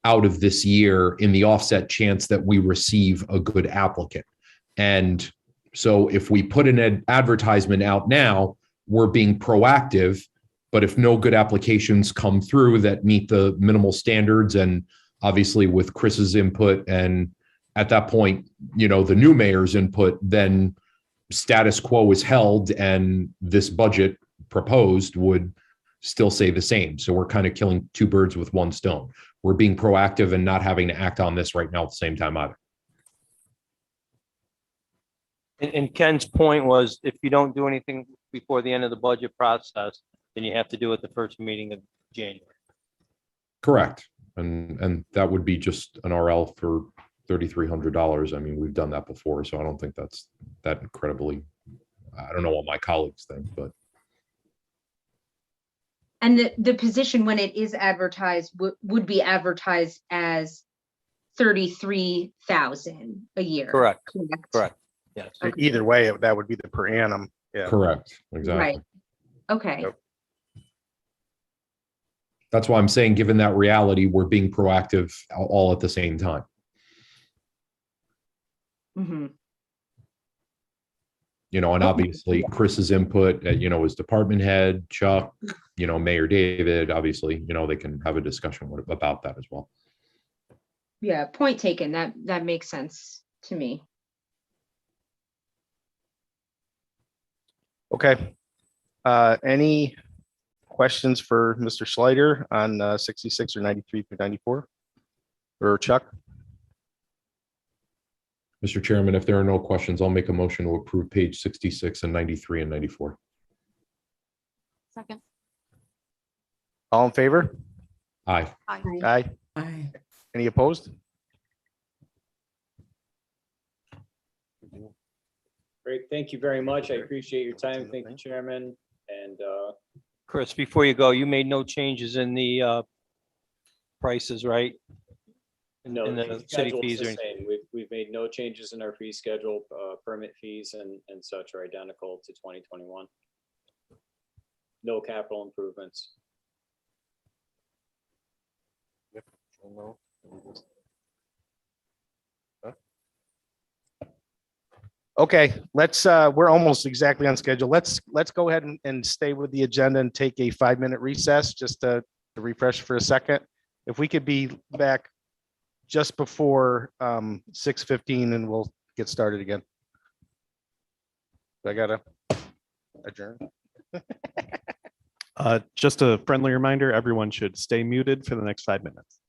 out of this year in the offset chance that we receive a good applicant. And so if we put an advertisement out now, we're being proactive. But if no good applications come through that meet the minimal standards, and obviously with Chris's input and at that point, you know, the new mayor's input, then status quo is held and this budget proposed would still say the same. So we're kind of killing two birds with one stone. We're being proactive and not having to act on this right now at the same time either. And Ken's point was, if you don't do anything before the end of the budget process, then you have to do it the first meeting of January. Correct. And that would be just an RL for $3,300. I mean, we've done that before, so I don't think that's that incredibly, I don't know what my colleagues think, but. And the position, when it is advertised, would be advertised as 33,000 a year. Correct. Yes. Either way, that would be the per annum. Yeah. Correct. Exactly. Right. Okay. Yep. That's why I'm saying, given that reality, we're being proactive all at the same time. Mm-hmm. You know, and obviously Chris's input, you know, as department head, Chuck, you know, Mayor David, obviously, you know, they can have a discussion about that as well. Yeah, point taken. That makes sense to me. Okay. Any questions for Mr. Schleider on 66 or 93 through 94? Or Chuck? Mr. Chairman, if there are no questions, I'll make a motion to approve page 66 and 93 and 94. Second. All in favor? Aye. Aye. Aye. Aye. Any opposed? Great, thank you very much. I appreciate your time. Thank you, Chairman. And Chris, before you go, you made no changes in the prices, right? no, In the the fee city schedule is fees the or same. We've made no changes in our fee schedule. Permit fees and such are identical to 2021. No capital improvements. Okay, we're almost exactly on schedule. Let's go ahead and stay with the agenda and take a 5-minute recess just to refresh for a second. If we could be back just before 6:15 and we'll get started again. I gotta adjourn. Just a friendly reminder, everyone should stay muted for the next 5 minutes.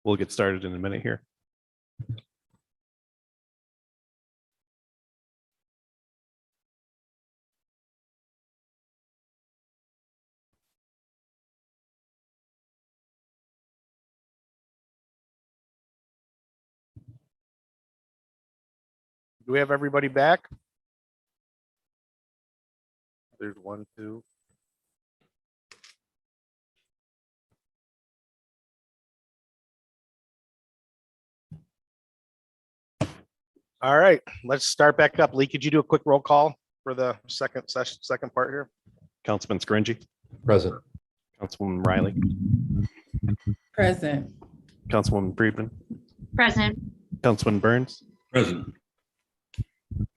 We'll get started in a minute here. Do we have everybody back? There's 1, 2. All right, let's start back up. Lee, could you do a quick roll call for the second session, second part here? Councilman Scringy, Present. Councilwoman Riley, Present. Councilwoman Friedman, Present. Councilman Burns, Present.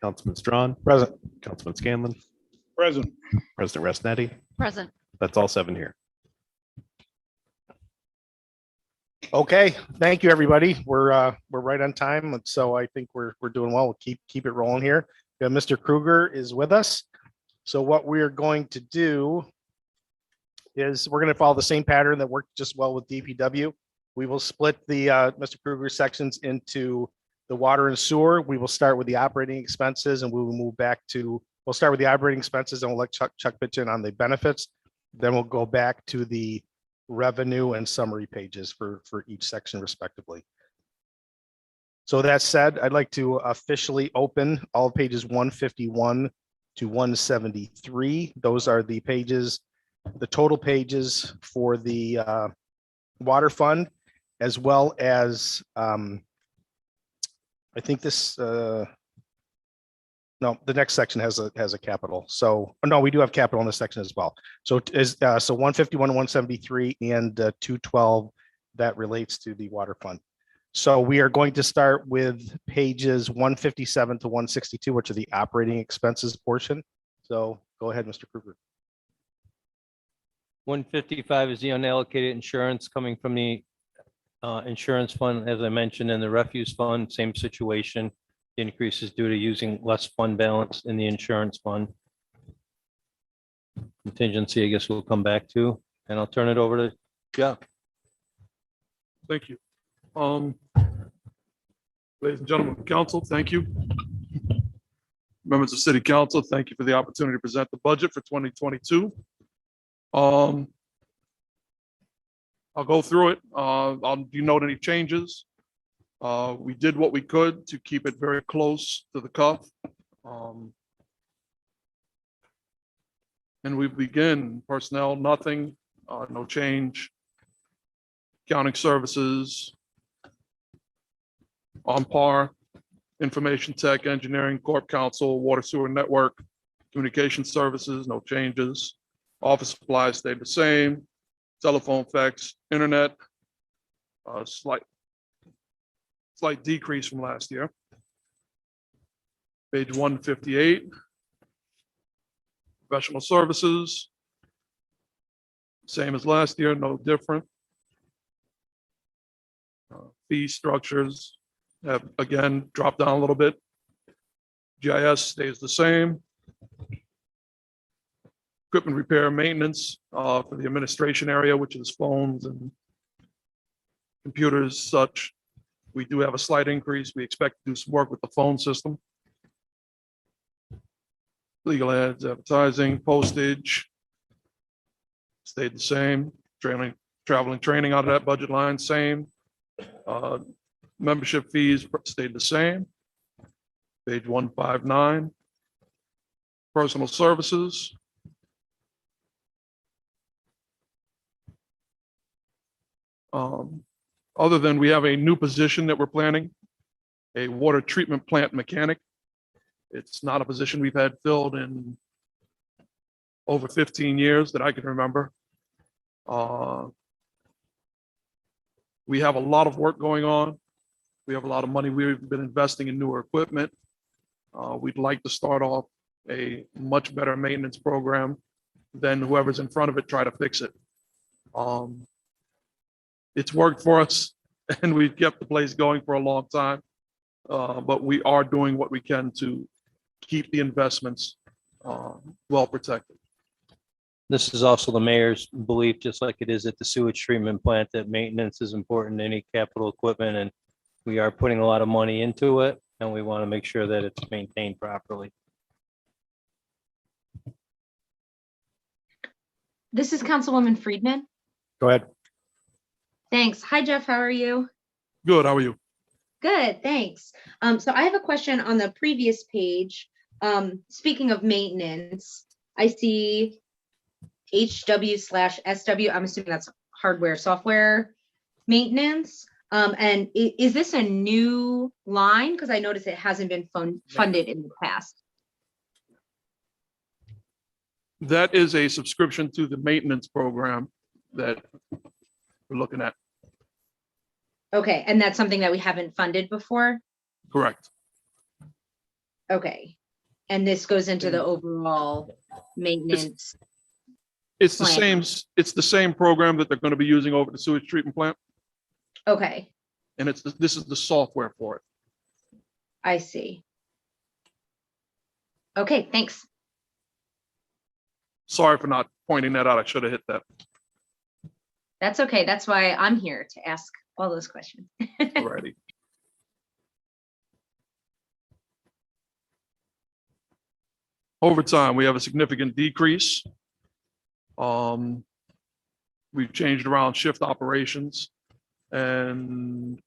Councilman Strawn, Present. Councilman Scanlon, Present. President Restnetti. Present. That's all 7 here. Okay, thank you, everybody. We're right on time, and so I think we're doing well. We'll keep it rolling here. We have Mr. Kruger is with us. So what we're going to do is we're going to follow the same pattern that worked just well with DPW. We will split the Mr. Kruger sections into the water and sewer. We will start with the operating expenses, and we will move back to, we'll start with the operating expenses, and we'll let Chuck pitch in on the benefits. Then we'll go back to the revenue and summary pages for each section respectively. So that said, I'd like to officially open all pages 151 to 173. Those are the pages, the total pages for the water fund, as well as I think this no, the next section has a capital. So no, we do have capital in this section as well. So is so 151 to 173 and 212 that relates to the water fund. So we are going to start with pages 157 to 162, which are the operating expenses portion. So go ahead, Mr. Kruger. 155 is the unallocated insurance coming from the insurance fund, as I mentioned, and the refuse fund, same situation. The increase is due to using less fund balance in the insurance fund. Contingency, I guess we'll come back to, and I'll turn it over to Jeff. Thank you. Ladies and gentlemen of council, thank you. Members of city council, thank you for the opportunity to present the budget for 2022. I'll go through it. Do you note any changes? We did what we could to keep it very close to the cuff. And we begin personnel, nothing, no change. Accounting services, on par. Information tech, engineering, corp council, water sewer network, communication services, no changes. Office supplies stayed the same. Telephone, fax, internet, slight decrease from last year. Page 158. Professional services. Same as last year, no different. Fee structures have again dropped down a little bit. GIS stays the same. Equipment repair and maintenance for the administration area, which is phones and computers, such. We do have a slight increase. We expect to do some work with the phone system. Legal ads, advertising, postage stayed the same. Traveling, training out of that budget line, same. Membership fees stayed the same. Page 159. Personal services. Other than we have a new position that we're planning, a water treatment plant mechanic. It's not a position we've had filled in over 15 years that I can remember. We have a lot of work going on. We have a lot of money. We've been investing in newer equipment. We'd like to start off a much better maintenance program than whoever's in front of it try to fix it. It's worked for us and we've kept the place going for a long time. But we are doing what we can to keep the investments well protected. This is also the mayor's belief, just like it is at the sewage treatment plant, that maintenance is important to any capital equipment, and we are putting a lot of money into it, and we want to make sure that it's maintained properly. This is Councilwoman Friedman. Go ahead. Thanks. Hi, Jeff. How are you? Good, how are you? Good, thanks. So I have a question on the previous page. Speaking of maintenance, I see HW/SW. I'm assuming that's hardware, software maintenance. And is this a new line? Because I noticed it hasn't been funded in the past. That is a subscription to the maintenance program that we're looking at. Okay, and that's something that we haven't funded before? Correct. Okay. And this goes into the overall maintenance. It's the plan. it's the same program that they're going to be using over the sewage treatment plant, Okay, and this is the software for it. I see. Okay, thanks. Sorry for not pointing that out. I should have hit that That's okay. That's why I'm here to ask all those questions. already. Over time, we have a significant decrease. We've changed around shift operations and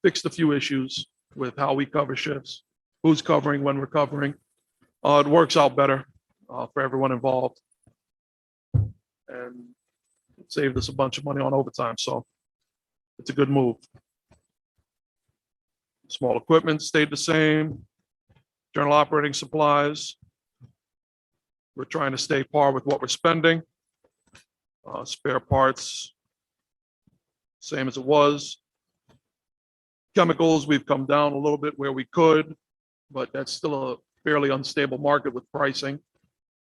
fixed a few issues with how we cover shifts, who's covering, when we're covering. It works out better for everyone involved. And it saved us a bunch of money on overtime, so it's a good move. Small equipment stayed the same. General operating supplies. We're trying to stay par with what we're spending. Spare parts, same as it was. Chemicals, we've come down a little bit where we could, but that's still a fairly unstable market with pricing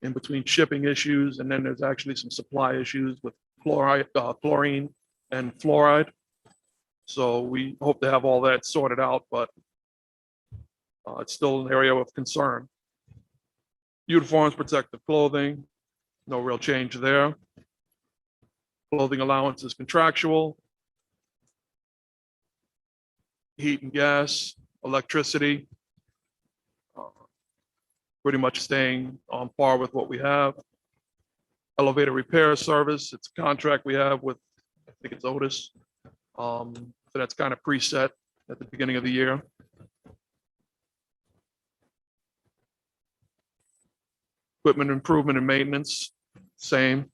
in between shipping issues. And then there's actually some supply issues with chlorine and fluoride. So we hope to have all that sorted out, but it's still an area of concern. Uniforms, protective clothing, no real change there. Clothing allowance is contractual. Heat and gas, electricity, pretty much staying on par with what we have. Elevator repair service, it's a contract we have with, I think it's Otis. So that's kind of preset at the beginning of the year. Equipment improvement and maintenance, same.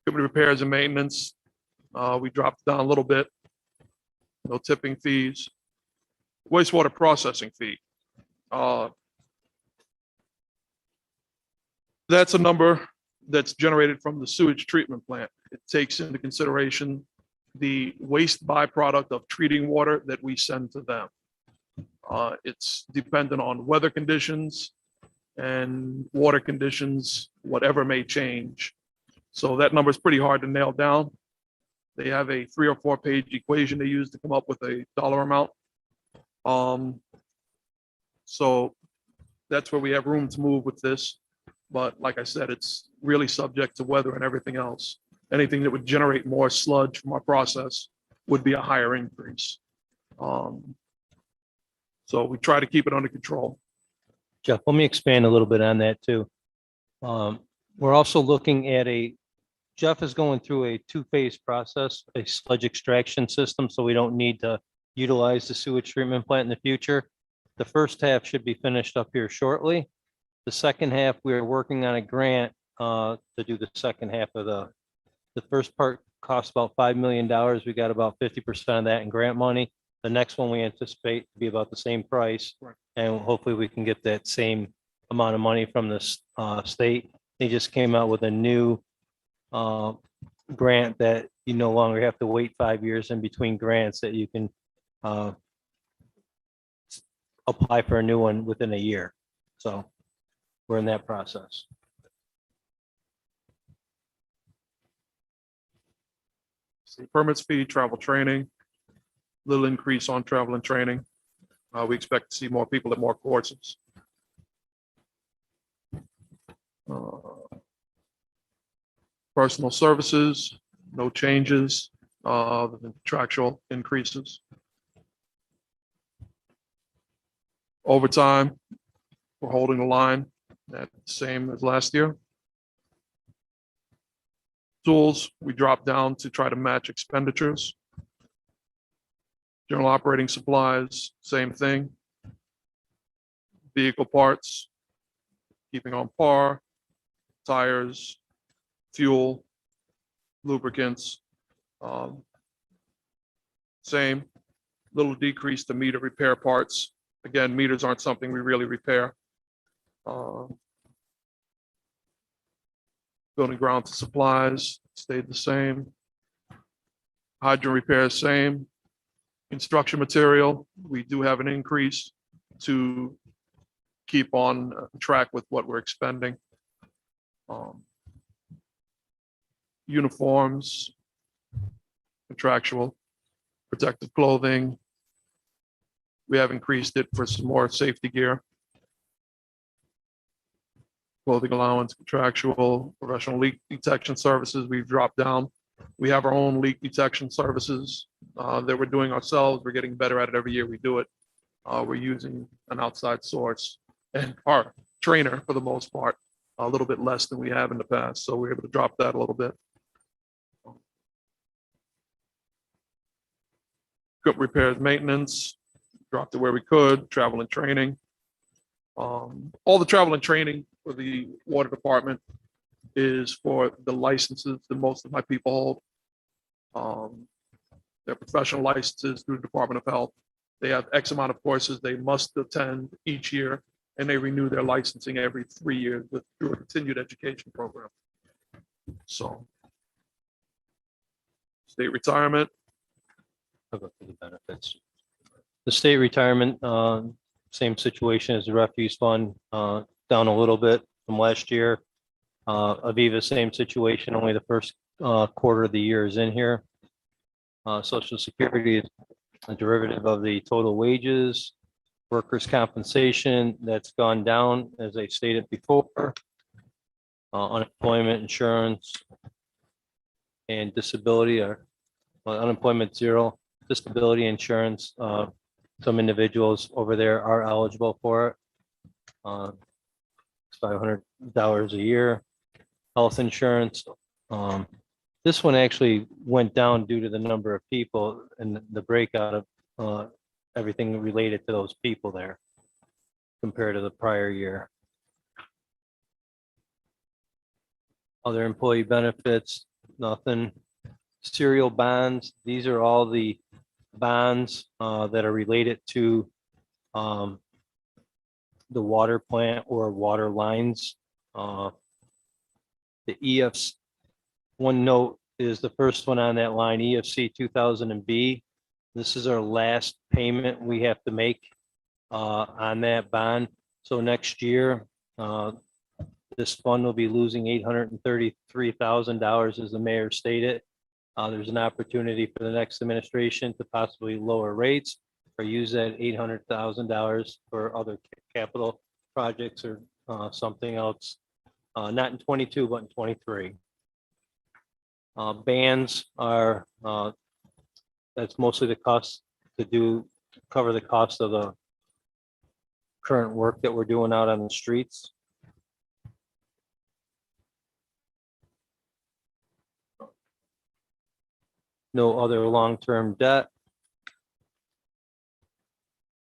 Equipment repairs and maintenance, we dropped down a little bit. No tipping fees. Wastewater processing fee. That's a number that's generated from the sewage treatment plant. It takes into consideration the waste byproduct of treating water that we send to them. It's dependent on weather conditions and water conditions, whatever may change. So that number is pretty hard to nail down. They have a 3 or 4 page equation they use to come up with a dollar amount. So that's where we have room to move with this. But like I said, it's really subject to weather and everything else. Anything that would generate more sludge from our process would be a higher increase. So we try to keep it under control. Jeff, let me expand a little bit on that too. We're also looking at Jeff is going through a 2-phase process, a sludge extraction system, so we don't need to utilize the sewage treatment plant in the future. The first half should be finished up here shortly. The second half, we're working on a grant to do the second half of the first part costs about $5 million. We got about 50% of that in grant money. The next one we anticipate to be about the same price. Right. And hopefully we can get that same amount of money from the state. They just came out with a new grant that you no longer have to wait 5 years in between grants, that you can apply for a new one within a year. So we're in that process. Permits fee, travel training, little increase on travel and training. We expect to see more people at more courses. Personal services, no changes, other than contractual increases. Overtime, we're holding the line at the same as last year. Tools, we dropped down to try to match expenditures. General operating supplies, same thing. Vehicle parts, keeping on par. Tires, fuel, lubricants, same. Little decrease to meter repair parts. Again, meters aren't something we really repair. Building ground to supplies stayed the same. Hydrant repairs, same. Construction material, we do have an increase to keep on track with what we're expending. Uniforms, contractual, protective clothing. We have increased it for some more safety gear. Clothing allowance, contractual, professional leak detection services, we've dropped down. We have our own leak detection services that we're doing ourselves. We're getting better at it every year we do it. We're using an outside source and our trainer for the most part, a little bit less than we have in the past. So we're able to drop that a little bit. Equipment repairs, maintenance, dropped to where we could, travel and training. All the travel and training for the water department is for the licenses that most of my people hold. They're professional licenses through the Department of Health. They have X amount of courses they must attend each year, and they renew their licensing every 3 years through a continued education program. So, state retirement. I'll go through the benefits. The state retirement, same situation as the refuse fund, down a little bit from last year. Aviva, same situation, only the first quarter of the year is in here. Social Security is a derivative of the total wages. Workers' compensation, that's gone down, as I stated before. Unemployment insurance and disability are unemployment zero. Disability insurance, some individuals over there are eligible for it. It's $500 a year. Health insurance. This one actually went down due to the number of people and the breakout of everything related to those people there compared to the prior year. Other employee benefits, nothing. Serial bonds, these are all the bonds that are related to the water plant or water lines. The EFs, one note is the first one on that line, EFC 2000 and B. This is our last payment we have to make on that bond. So next year, this fund will be losing $833,000, as the mayor stated. There's an opportunity for the next administration to possibly lower rates or use that $800,000 for other capital projects or something else. Not in 22, but in 23. Bans are, that's mostly the cost to cover the cost of the current work that we're doing out on the streets. No other long-term debt.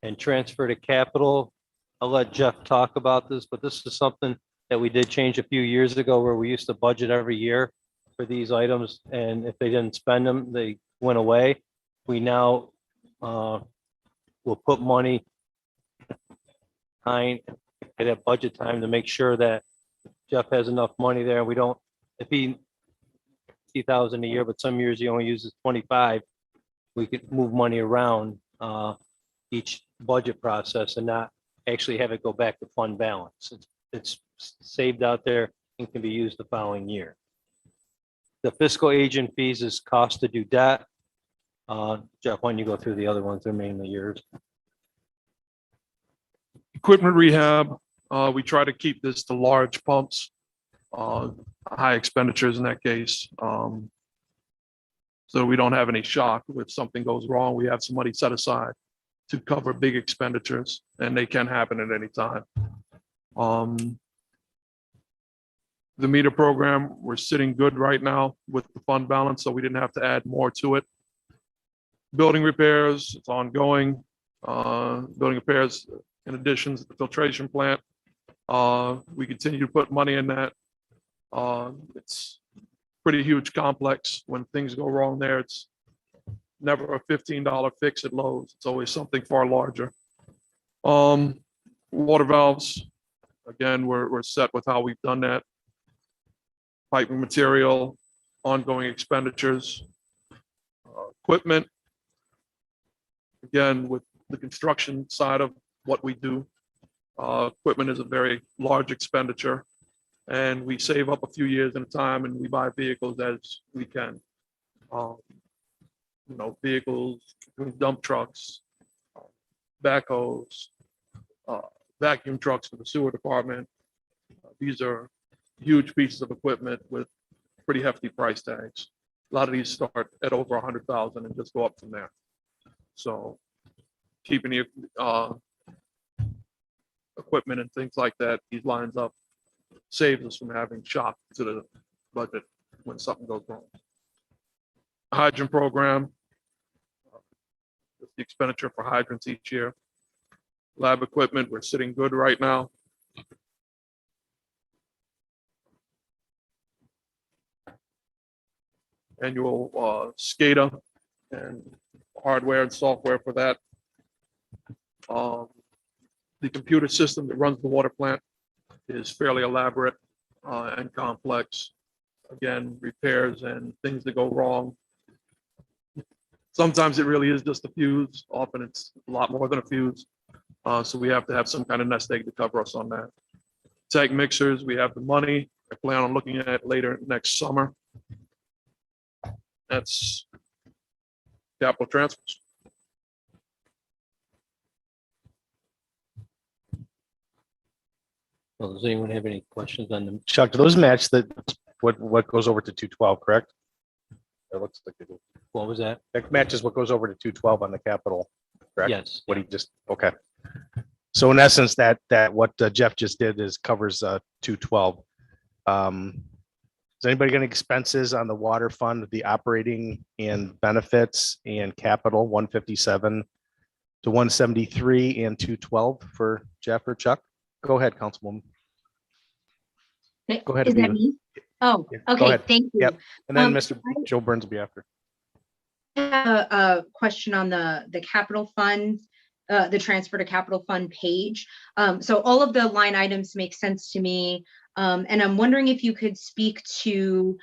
And transfer to capital. I'll let Jeff talk about this, but this is something that we did change a few years ago where we used to budget every year for these items, and if they didn't spend them, they went away. We now will put money behind at budget time to make sure that Jeff has enough money there. We don't, if he 50,000 a year, but some years he only uses 25, we could move money around each budget process and not actually have it go back to fund balance. It's saved out there and can be used the following year. The fiscal agent fees is cost to do debt. Jeff, why don't you go through the other ones? They're mainly yours. Equipment rehab, we try to keep this to large pumps. high expenditures in that case. So we don't have any shock if something goes wrong. We have some money set aside to cover big expenditures, and they can happen at any time. The meter program, we're sitting good right now with the fund balance, so we didn't have to add more to it. Building repairs, it's ongoing. Building repairs in addition to the filtration plant. We continue to put money in that. It's pretty huge complex. When things go wrong there, it's never a $15 fix at Lowe's. It's always something far larger. Water valves, again, we're set with how we've done that. Piping material, ongoing expenditures, equipment. Again, with the construction side of what we do, equipment is a very large expenditure, and we save up a few years at a time, and we buy vehicles as we can. Vehicles, dump trucks, backhoes, vacuum trucks for the sewer department. These are huge pieces of equipment with pretty hefty price tags. A lot of these start at over 100,000 and just go up from there. So keeping the equipment and things like that, these lines up, saves us from having shock to the budget when something goes wrong. Hydrant program, the expenditure for hydrants each year. Lab equipment, we're sitting good right now. Annual SCADA and hardware and software for that. The computer system that runs the water plant is fairly elaborate and complex. Again, repairs and things that go wrong. Sometimes it really is just a fuse. Often it's a lot more than a fuse. So we have to have some kind of nest egg to cover us on that. Tank mixers, we have the money. I plan on looking at it later next summer. That's capital transfers. Well, does anyone have any questions on them? Chuck, do those match what goes over to 212, correct? It looks like they do. What was that? That matches what goes over to 212 on the capital, correct? Yes. What he just, okay. So in essence, that what Jeff just did is covers 212. Is anybody getting expenses on the water fund, the operating and benefits and capital 157 to 173 and 212 for Jeff or Chuck? Go ahead, Councilwoman. Go ahead. Is that Aviva. me? Oh, Yeah, go okay, ahead. thank you. Yep. And then Um, Mr. Joe Burns will be after. I have a question on the capital fund, the transfer to capital fund page. So all of the line items make sense to me. And I'm wondering if you could speak to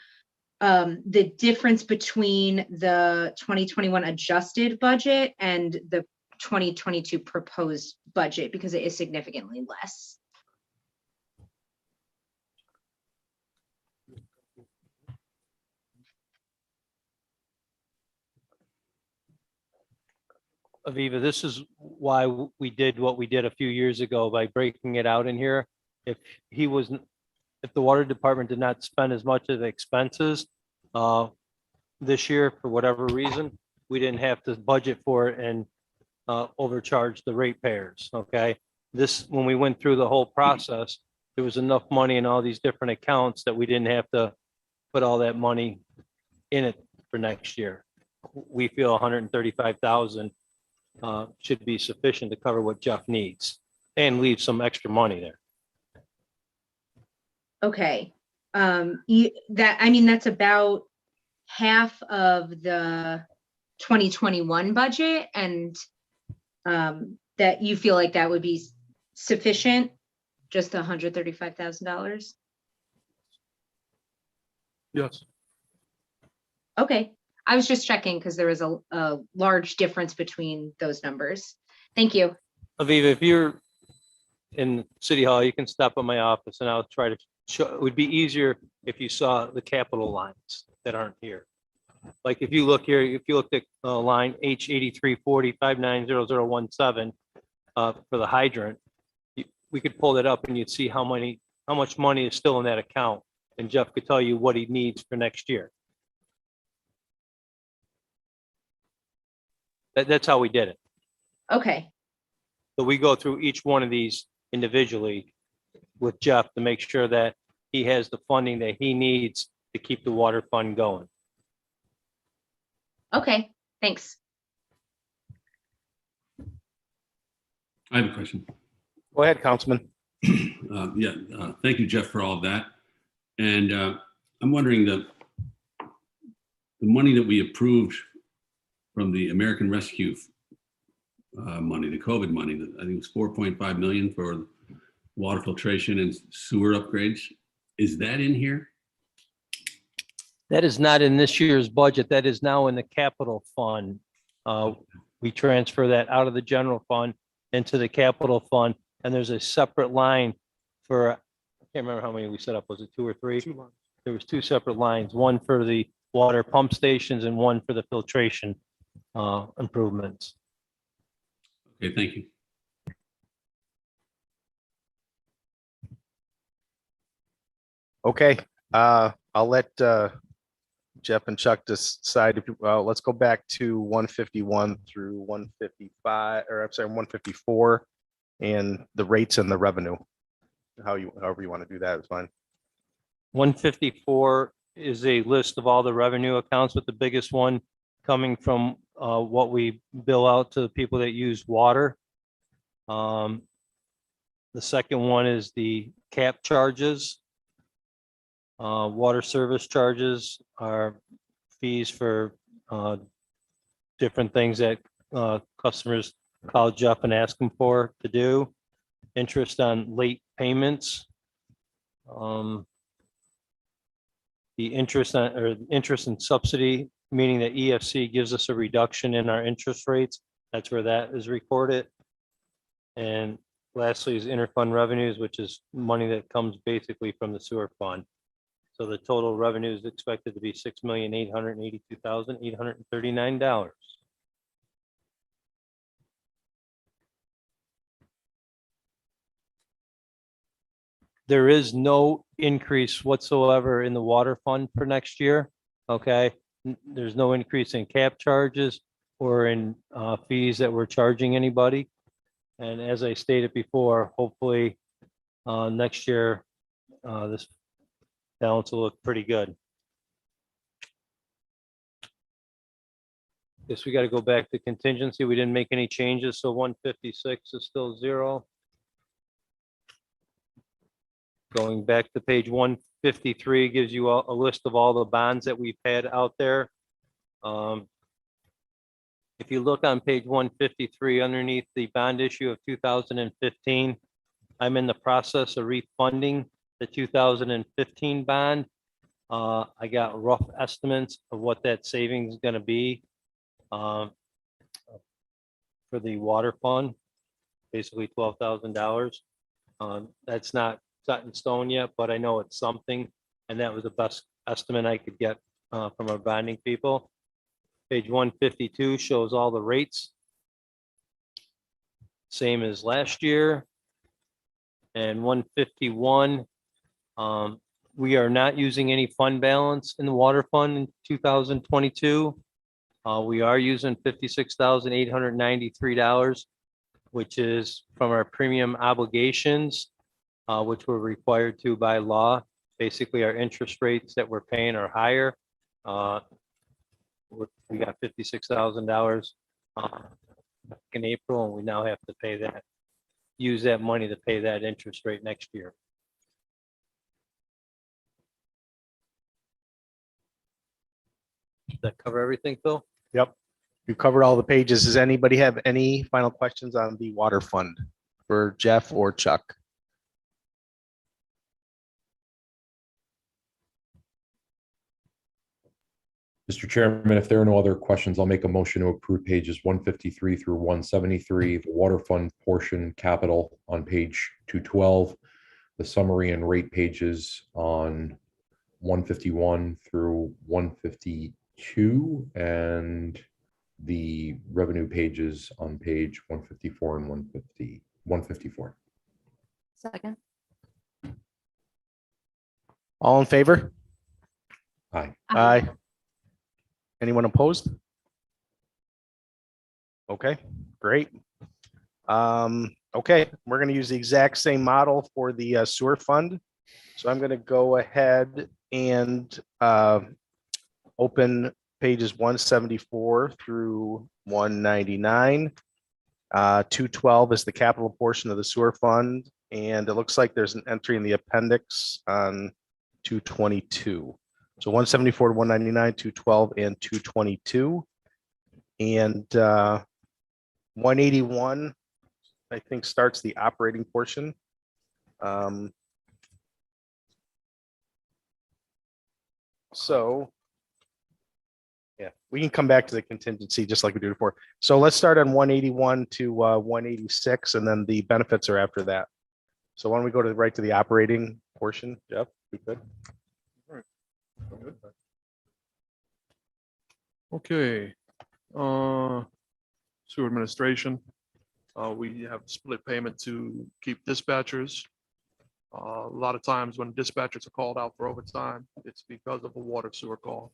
the difference between the 2021 adjusted budget and the 2022 proposed budget, because it is significantly less. Aviva, this is why we did what we did a few years ago by breaking it out in here. If the water department did not spend as much of the expenses this year for whatever reason, we didn't have to budget for it and overcharge the ratepayers. Okay, when we went through the whole process, there was enough money in all these different accounts that we didn't have to put all that money in it for next year. We feel 135,000 should be sufficient to cover what Jeff needs and leave some extra money there. Okay, that's about half of the 2021 budget, and that you feel like that would be sufficient, just $135,000? Yes. Okay, I was just checking because there was a large difference between those numbers. Thank you. Aviva, if you're in City Hall, you can stop at my office and I'll try to show. It would be easier if you saw the capital lines that aren't here. Like if you look here, if you looked at line H8340590017 for the hydrant, we could pull that up and you'd see how much money is still in that account and Jeff could tell you what he needs for next year. That's how we did it. Okay, So we go through each one of these individually with Jeff to make sure that he has the funding that he needs to keep the water fund going. okay, thanks. I have a question. Go ahead, Councilman. Thank you, Jeff, for all of that. And I'm wondering the money that we approved from the American Rescue money, the COVID money, I think it was 4.5 million for water filtration and sewer upgrades. Is that in here? That is not in this year's budget. That is now in the capital fund. We transfer that out of the general fund into the capital fund, and there's a separate line for, I can't remember how many we set up. Was it 2 or 3? 2 lines. There was 2 separate lines, one for the water pump stations and one for the filtration improvements. Okay, thank you. Okay, I'll let Jeff and Chuck decide. If let's go back to 151 through 155, or I'm sorry, 154, and the rates and the revenue. However you want to do that is fine. 154 is a list of all the revenue accounts, with the biggest one coming from what we bill out to the people that use water. The second one is the cap charges. Water service charges are fees for different things that customers call Jeff and ask him for to do. Interest on late payments. The interest on, or interest and subsidy, meaning that EFC gives us a reduction in our interest rates. That's where that is recorded. And lastly is interfund revenues, which is money that comes basically from the sewer fund. So the total revenue is expected to be $6,882,839. There is no increase whatsoever in the water fund for next year. Okay, there's no increase in cap charges or in fees that we're charging anybody. And as I stated before, hopefully next year this balance will look pretty good. Guess we got to go back to contingency. We didn't make any changes, so 156 is still 0. Going back to page 153 gives you a list of all the bonds that we've had out there. If you look on page 153 underneath the bond issue of 2015, I'm in the process of refunding the 2015 bond. I got rough estimates of what that savings is going to be for the water fund, basically $12,000. That's not set in stone yet, but I know it's something, and that was the best estimate I could get from our bonding people. Page 152 shows all the rates, same as last year. And 151, we are not using any fund balance in the water fund in 2022. We are using $56,893, which is from our premium obligations, which we're required to by law. Basically, our interest rates that we're paying are higher. We got $56,000 in April, and we now have to pay that, use that money to pay that interest rate next year. Does that cover everything, Phil? Yep. You covered all the pages. Does anybody have any final questions on the water fund for Jeff or Chuck? Mr. Chairman, if there are no other questions, I'll make a motion to approve pages 153 through 173, the water fund portion capital on page 212, the summary and rate pages on 151 through 152, and the revenue pages on page 154 and 154. Second. All in favor? Aye. Aye. Anyone opposed? Okay, great. Okay, we're going to use the exact same model for the sewer fund. So I'm going to go ahead and open pages 174 through 199. 212 is the capital portion of the sewer fund, and it looks like there's an entry in the appendix on 222. So 174 to 199, 212, and 222. And 181, I think, starts the operating portion. So, yeah, we can come back to the contingency just like we did before. So let's start on 181 to 186, and then the benefits are after that. So why don't we go to the right to the operating portion, Jeff? We could. Okay. Sewer administration. We have split payment to keep dispatchers. A lot of times when dispatchers are called out for overtime, it's because of a water sewer call.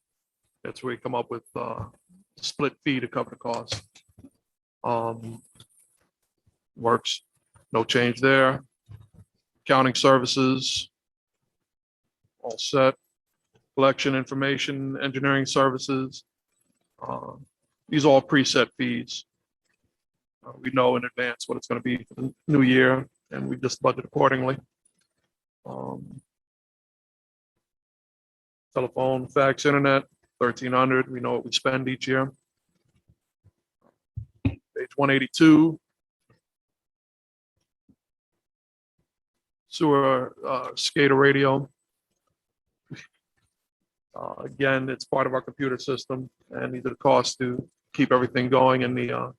That's where we come up with split fee to cover the cost. Works, no change there. Accounting services, all set. Collection information, engineering services. These are all preset fees. We know in advance what it's going to be for the new year, and we just budget accordingly. Telephone, fax, internet, 1,300. We know what we spend each year. Page 182. Sewer SCADA radio. Again, it's part of our computer system, and these are the costs to keep everything going, and the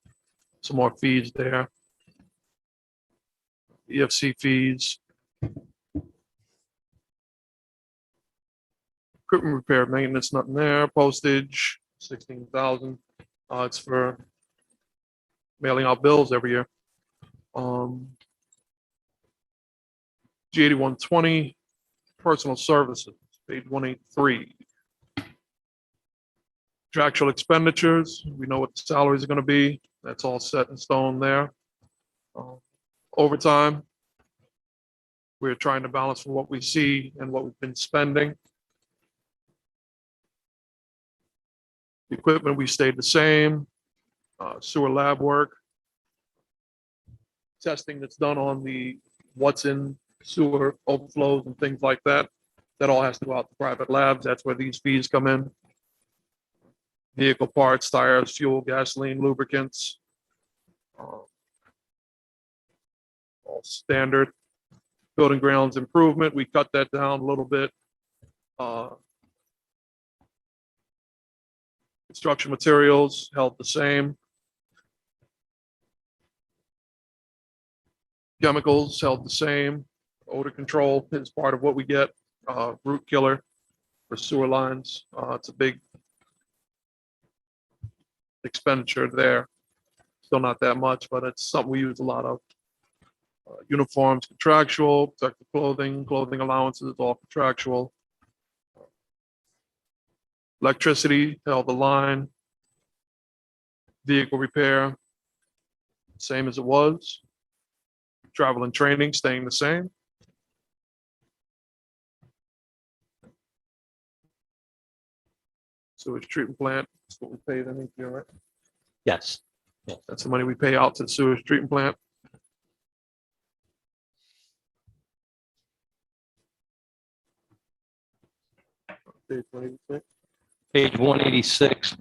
some more fees there. EFC fees. Equipment repair, maintenance, nothing there. Postage, 16,000. It's for mailing out bills every year. G8120, personal services, page 183. Contractual expenditures, we know what the salaries are going to be. That's all set in stone there. Overtime, we're trying to balance from what we see and what we've been spending. The equipment, we stayed the same. Sewer lab work. Testing that's done on the what's in sewer overflows and things like that. That all has to go out to private labs. That's where these fees come in. Vehicle parts, tires, fuel, gasoline, lubricants. All standard. Building grounds improvement, we cut that down a little bit. Construction materials held the same. Chemicals held the same. Odor control is part of what we get. Root killer for sewer lines. It's a big expenditure there. Still not that much, but it's something we use a lot of. Uniforms, contractual, protective clothing, clothing allowances, all contractual. Electricity held the line. Vehicle repair, same as it was. Travel and training staying the same. Sewage treatment plant, that's what we pay them each year, right? Yes. That's the money we pay out to the sewage treatment plant. Page 186,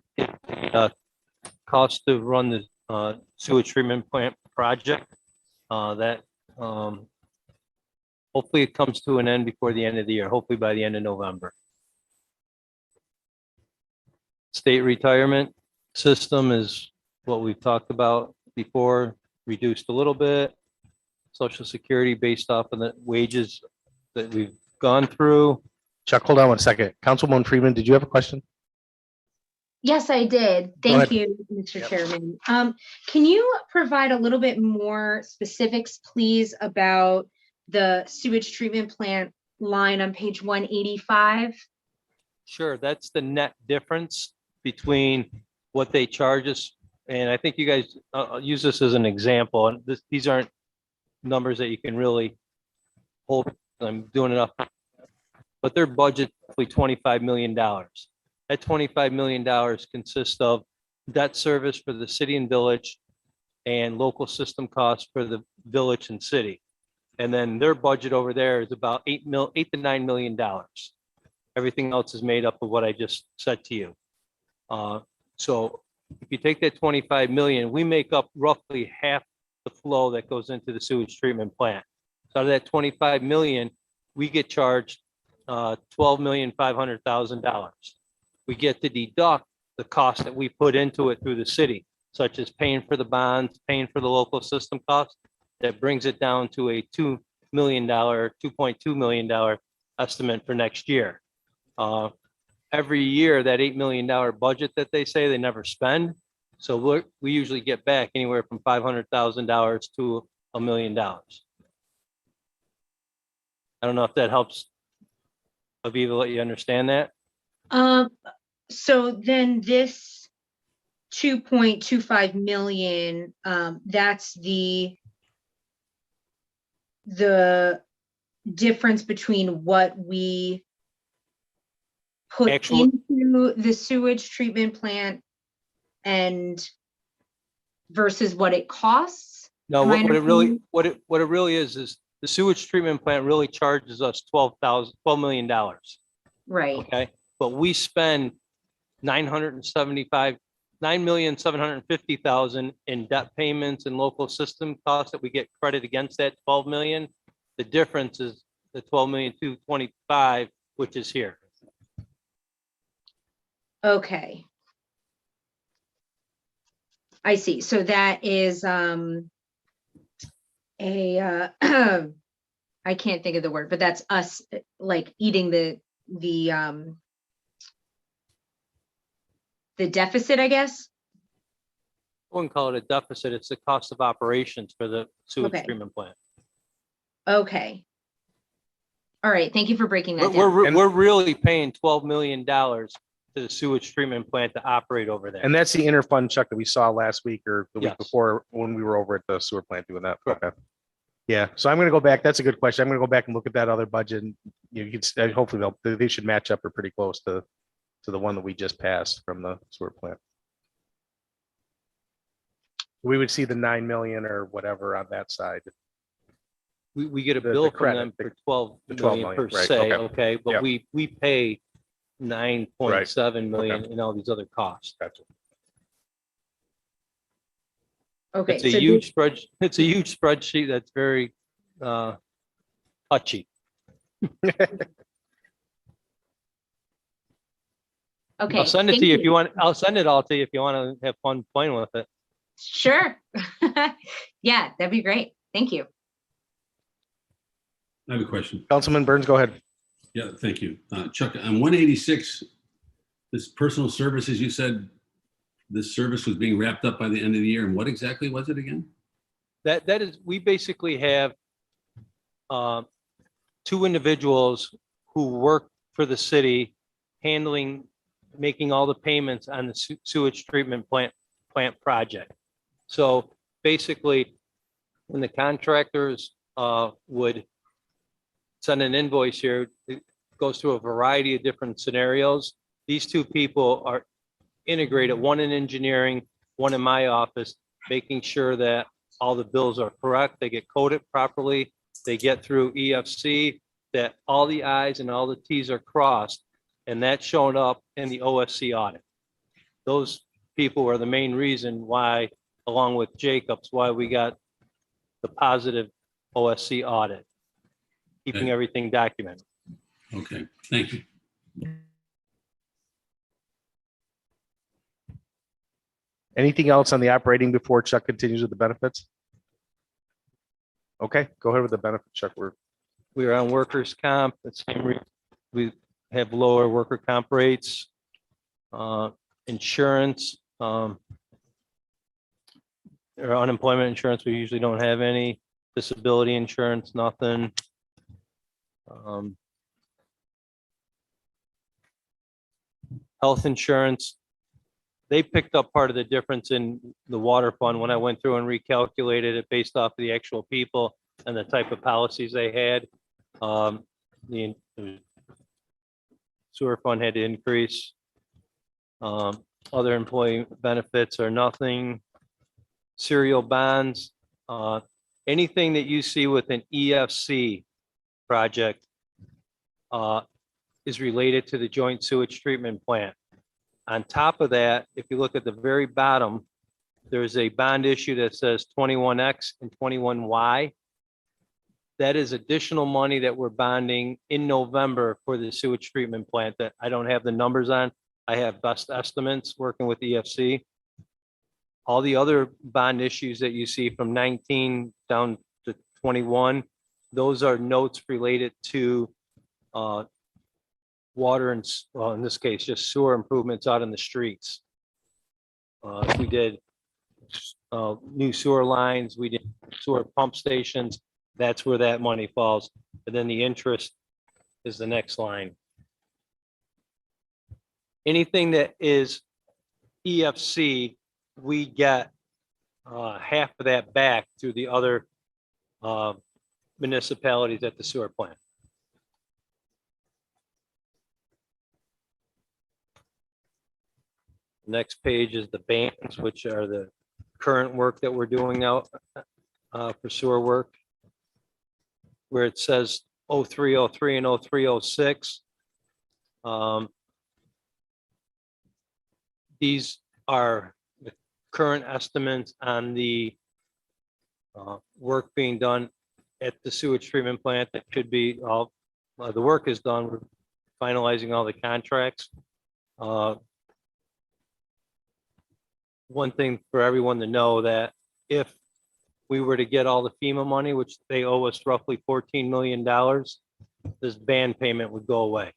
cost to run the sewage treatment plant project. That hopefully it comes to an end before the end of the year, hopefully by the end of November. State retirement system is what we've talked about before, reduced a little bit. Social Security based off of the wages that we've gone through. Chuck, hold on one second. Councilwoman Freeman, did you have a question? Yes, I did. Go Thank ahead. you, Mr. Yep. Chairman. Can you provide a little bit more specifics, please, about the sewage treatment plant line on page 185? Sure, that's the net difference between what they charge us. And I think you guys I'll use this as an example. And these aren't numbers that you can really hold. I'm doing enough, but their budget is $25 million. That $25 million consists of debt service for the city and village and local system costs for the village and city. And then their budget over there is about $8 to $9 million. Everything else is made up of what I just said to you. So if you take that 25 million, we make up roughly half the flow that goes into the sewage treatment plant. So out of that 25 million, we get charged $12,500,000. We get to deduct the cost that we put into it through the city, such as paying for the bonds, paying for the local system costs. That brings it down to a $2 million, $2.2 million estimate for next year. Every year, that $8 million budget that they say they never spend. So we usually get back anywhere from $500,000 to $1 million. I don't know if that helps. Aviva, let you understand that? So then this 2.25 million, that's the difference between what we put into the sewage treatment plant and versus what it costs? No, what it really is the sewage treatment plant really charges us $12 million. Right. Okay, but we spend $9,750,000 in debt payments and local system costs that we get credit against that 12 million. The difference is the 12,225,000, which is here. Okay. I see. So that is I can't think of the word, but that's us like eating the deficit, I guess. I wouldn't call it a deficit. It's the cost of operations for the sewage Okay. treatment plant. Okay. All right. Thank you for breaking that down. We're really paying $12 million to the sewage treatment plant to operate over there. And that's the interfund check that we saw last week or the week Yes. before when we were over at the sewer plant doing that. Correct. Okay. Yeah. So I'm going to go back. That's a good question. I'm going to go back and look at that other budget. And you can hopefully they should match up or pretty close to the one that we just passed from the sewer plant. We would see the 9 million or whatever on that side. We get a The bill from credit, them for the 12 12 million million, per right, se, okay. okay, but Yep. we pay 9.7 million Okay. in all these other costs. Gotcha. Okay. It's a so huge spreadsheet. It's a huge spreadsheet that's very touchy. Okay. I'll send it thank to you if you want. I'll send it all to you if you want to have fun playing with it. Sure. Yeah, that'd be great. Thank you. I have a question. Councilman Burns, go ahead. Yeah, thank you. Chuck, on 186, this personal services, you said this service was being wrapped up by the end of the year. And what exactly was it again? That is, we basically have two individuals who work for the city making all the payments on the sewage treatment plant project. So basically, when the contractors would send an invoice here, it goes through a variety of different scenarios. These two people are integrated, one in engineering, one in my office, making sure that all the bills are correct, they get coded properly, they get through EFC, that all the I's and all the T's are crossed, and that's shown up in the OSC audit. Those people are the main reason why, along with Jacobs, why we got the positive OSC audit, keeping Okay. everything documented. Okay, thank you. Anything else on the operating before Chuck continues with the benefits? Okay, go ahead with the benefit, Chuck. We are on workers' comp. We have lower worker comp rates. Insurance, or unemployment insurance, we usually don't have any. Disability insurance, nothing. Health insurance, they picked up part of the difference in the water fund when I went through and recalculated it based off of the actual people and the type of policies they had. The sewer fund had to increase. Other employee benefits are nothing. Serial bonds, anything that you see with an EFC project is related to the joint sewage treatment plant. On top of that, if you look at the very bottom, there's a bond issue that says 21X and 21Y. That is additional money that we're bonding in November for the sewage treatment plant that I don't have the numbers on. I have best estimates working with EFC. All the other bond issues that you see from 19 down to 21, those are notes related to water and, well, in this case, just sewer improvements out in the streets. We did new sewer lines, we did sewer pump stations. That's where that money falls. And then the interest is the next line. Anything that is EFC, we get half of that back through the other municipalities at the sewer plant. Next page is the bands, which are the current work that we're doing out for sewer work. Where it says 0303 and 0306. These are the current estimates on the work being done at the sewage treatment plant. That could be all, the work is done. We're finalizing all the contracts. One thing for everyone to know, that if we were to get all the FEMA money, which they owe us roughly $14 million, this band payment would go away.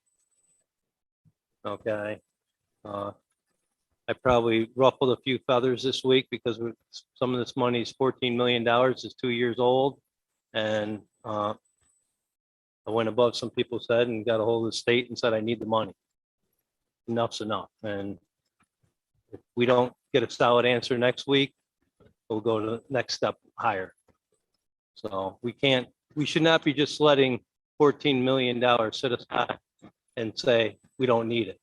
Okay. I probably ruffled a few feathers this week because some of this money is $14 million, is 2 years old. And I went above some people's head and got a hold of the state and said, I need the money. Enough's enough. And if we don't get a solid answer next week, we'll go to the next step higher. So we should not be just letting $14 million sit aside and say, we don't need it.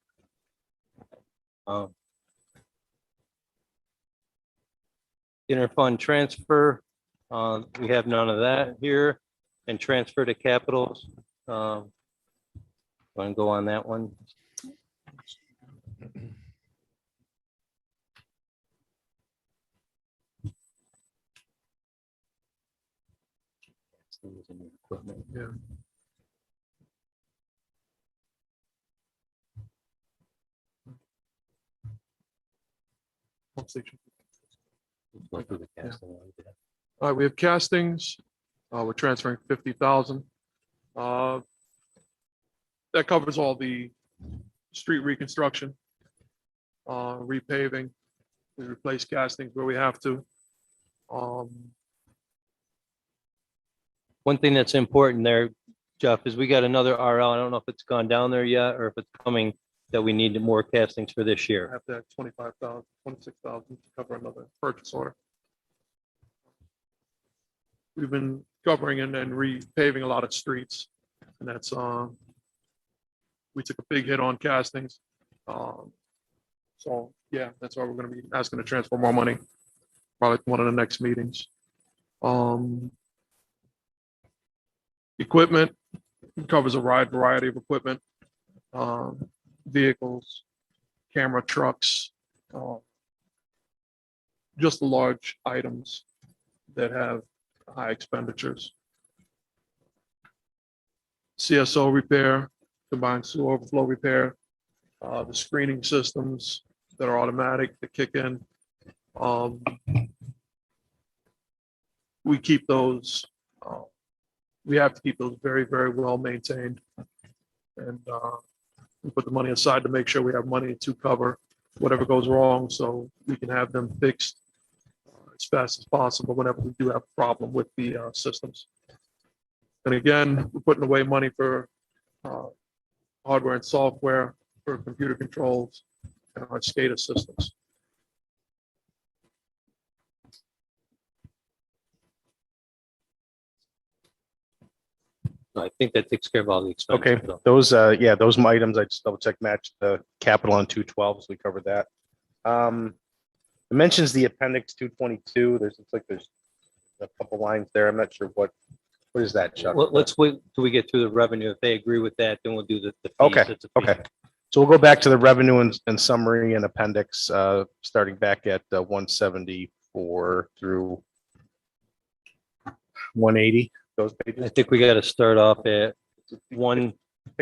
Interfund transfer, we have none of that here, and transfer to capitals. Want to go on that one? Yeah. Pump station. Go through the casting. All right, we have castings. We're transferring 50,000. That covers all the street reconstruction, repaving. We replace castings where we have to. One thing that's important there, Jeff, is we got another RL. I don't know if it's gone down there yet or if it's coming, that we need more castings for this I year. have to have 25,000, 26,000 to cover another purchase order. We've been covering and repaving a lot of streets, and that's we took a big hit on castings. So yeah, that's why we're going to be asking to transfer more money, probably one of the next meetings. Equipment covers a wide variety of equipment, vehicles, camera trucks, just the large items that have high expenditures. CSO repair, combined sewer overflow repair, the screening systems that are automatic that kick in. We keep those, we have to keep those very, very well maintained. And we put the money aside to make sure we have money to cover whatever goes wrong, so we can have them fixed as fast as possible whenever we do have a problem with the systems. And again, we're putting away money for hardware and software for computer controls, and our state assistance. I think that takes care of all the Okay, expenses. though. those, yeah, those items, I just double check match the capital on 212, so we covered that. It mentions the appendix 222. It's like there's a couple lines there. I'm not sure what is that, Chuck? Let's wait till we get through the revenue. If they agree with that, then we'll do the fees. Okay, It's a fee. okay. So we'll go back to the revenue and summary and appendix, starting back at 174 through 180, those I pages. think we got to start off at Pick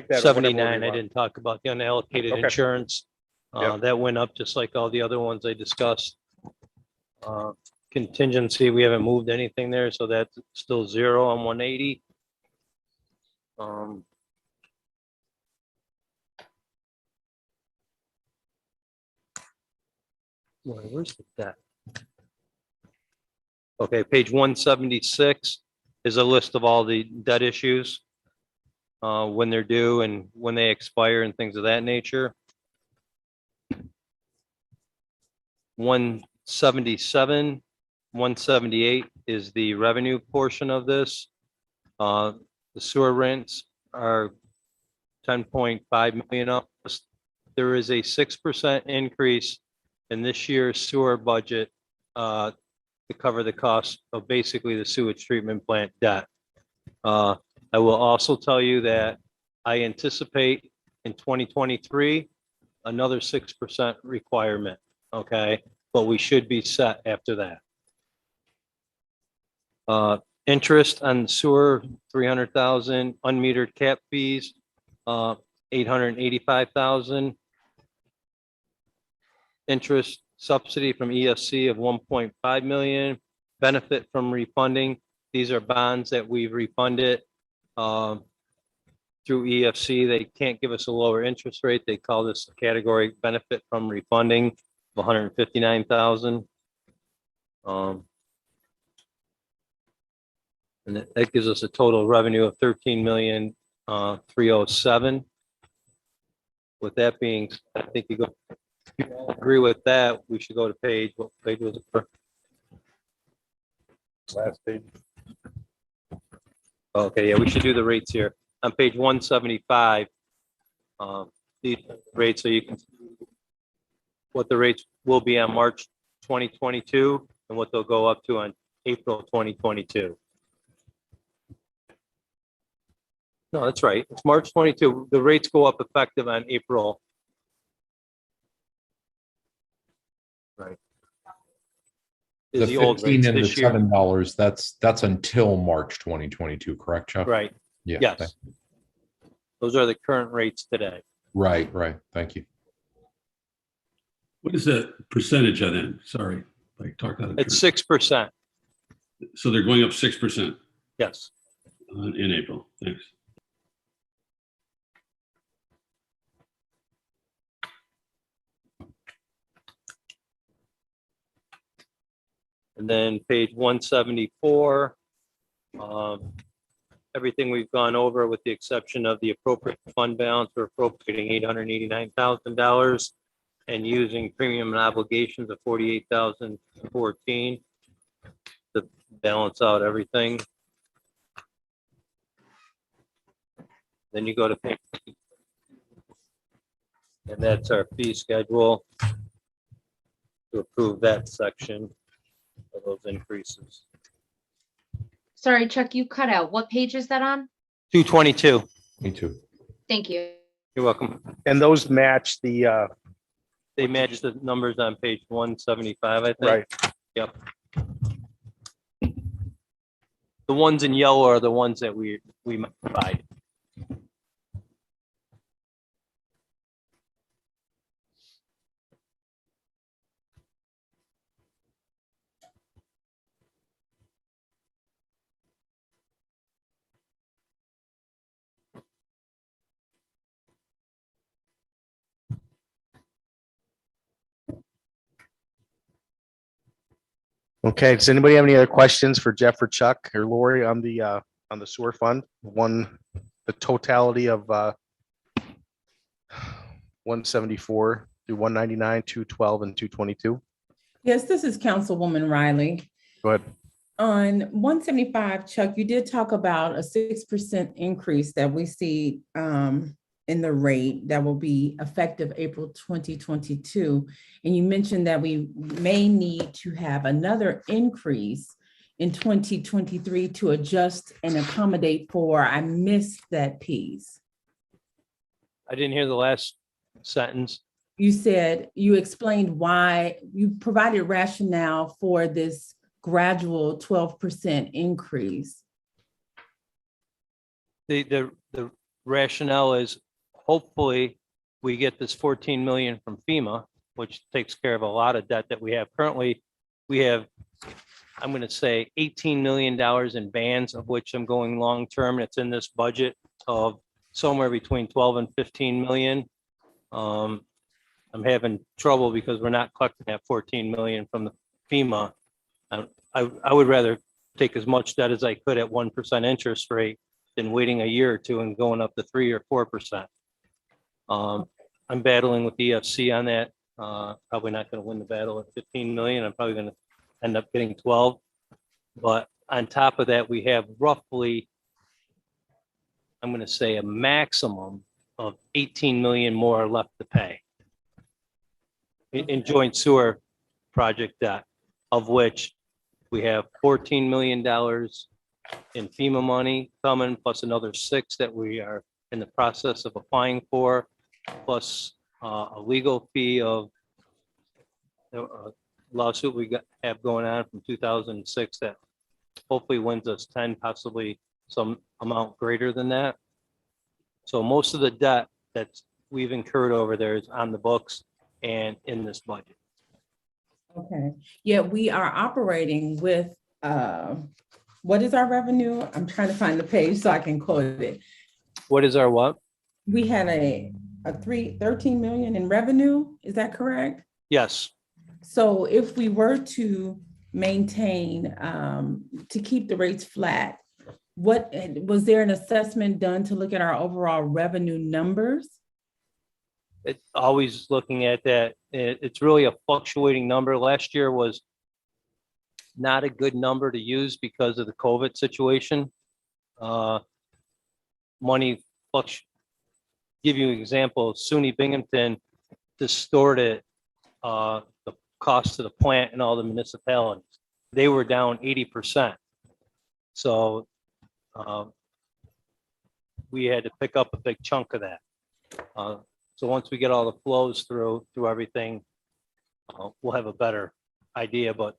that or whatever order 179. we I want. didn't talk about the unallocated Okay. insurance. Yeah. That went up just like all the other ones I discussed. Contingency, we haven't moved anything there, so that's still 0 on 180. Where's the debt? Okay, page 176 is a list of all the debt issues, when they're due and when they expire and things of that nature. 177, 178 is the revenue portion of this. The sewer rents are 10.5 million up. There is a 6% increase in this year's sewer budget to cover the cost of basically the sewage treatment plant debt. I will also tell you that I anticipate in 2023 another 6% requirement. Okay, but we should be set after that. Interest on sewer, 300,000, unmetered cap fees, 885,000. Interest subsidy from ESC of 1.5 million, benefit from refunding. These are bonds that we've refunded through EFC. They can't give us a lower interest rate. They call this a category benefit from refunding of 159,000. And that gives us a total revenue of 13,307,000. With that being, I think you go, if you all agree with that, we should go to page, what page was it for? Last page. Okay, yeah, we should do the rates here. On page 175, these rates, so you can see what the rates will be on March 2022 and what they'll go up to on April 2022. No, that's right. It's March 22. The rates go up effective on April. Right. The Is the old 15 rates and the this year. $7, that's until March 2022, correct, Chuck? Right. Yeah. Yes. Those are the current rates today. Right, right. Thank you. What is the percentage of that? Sorry, I talked out of turn. It's 6%. So they're going up 6% Yes. in April. Thanks. And then page 174, everything we've gone over with the exception of the appropriate fund balance, we're appropriating $889,000 and using premium and obligations of $48,014 to balance out everything. Then you go to page, and that's our fee schedule to approve that section of those increases. Sorry, Chuck, you cut out. What page is that on? 222. Me too. Thank you. You're welcome. And those match the, They match the numbers on page 175, I think. right. Yep. The ones in yellow are the ones that we provide. Okay, does anybody have any other questions for Jeff or Chuck or Lori on the sewer fund? The totality of 174 do 199, 212, and 222. Yes, this is Councilwoman Riley. Go ahead. On 175, Chuck, you did talk about a 6% increase that we see in the rate that will be effective April 2022. And you mentioned that we may need to have another increase in 2023 to adjust and accommodate for, I missed that piece. I didn't hear the last sentence. You said, you explained why, you provided rationale for this gradual 12% increase. The rationale is hopefully we get this 14 million from FEMA, which takes care of a lot of debt that we have currently. We have, I'm going to say $18 million in bans, of which I'm going long-term. It's in this budget of somewhere between 12 and 15 million. I'm having trouble because we're not collecting that 14 million from the FEMA. I would rather take as much debt as I could at 1% interest rate than waiting a year or two and going up to 3 or 4%. I'm battling with the EFC on that. Probably not going to win the battle at 15 million. I'm probably going to end up getting 12. But on top of that, we have roughly, I'm going to say a maximum of 18 million more left to pay in joint sewer project debt, of which we have $14 million in FEMA money coming, plus another 6 that we are in the process of applying for, plus a legal fee of a lawsuit we have going on from 2006 that hopefully wins us 10, possibly some amount greater than that. So most of the debt that we've incurred over there is on the books and in this budget. Okay, yeah, we are operating with, what is our revenue? I'm trying to find the page so I can quote it. What is our what? We had a 13 million in revenue, is that correct? Yes. So if we were to maintain, to keep the rates flat, what, was there an assessment done to look at our overall revenue numbers? It's always looking at that. It's really a fluctuating number. Last year was not a good number to use because of the COVID situation. Money fluctuates. Give you an example, SUNY Binghamton distorted the cost of the plant in all the municipalities. They were down 80%. So we had to pick up a big chunk of that. So once we get all the flows through everything, we'll have a better idea. But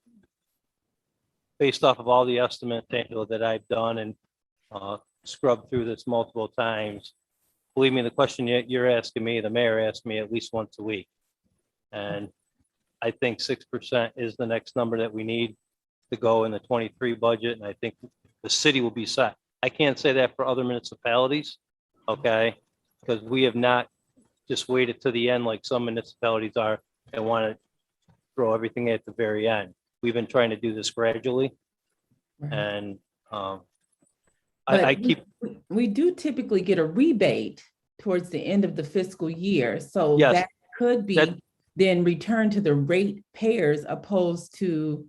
based off of all the estimates, Angela, that I've done and scrubbed through this multiple times, believe me, the question you're asking me, the mayor asked me at least once a week. And I think 6% is the next number that we need to go in the 23 budget. And I think the city will be set. I can't say that for other municipalities, okay? Because we have not just waited to the end like some municipalities are and want to throw everything at the very end. We've been trying to do this gradually. And we do typically get a rebate towards the end of the fiscal year. So yes, that could be then returned to the rate payers opposed to,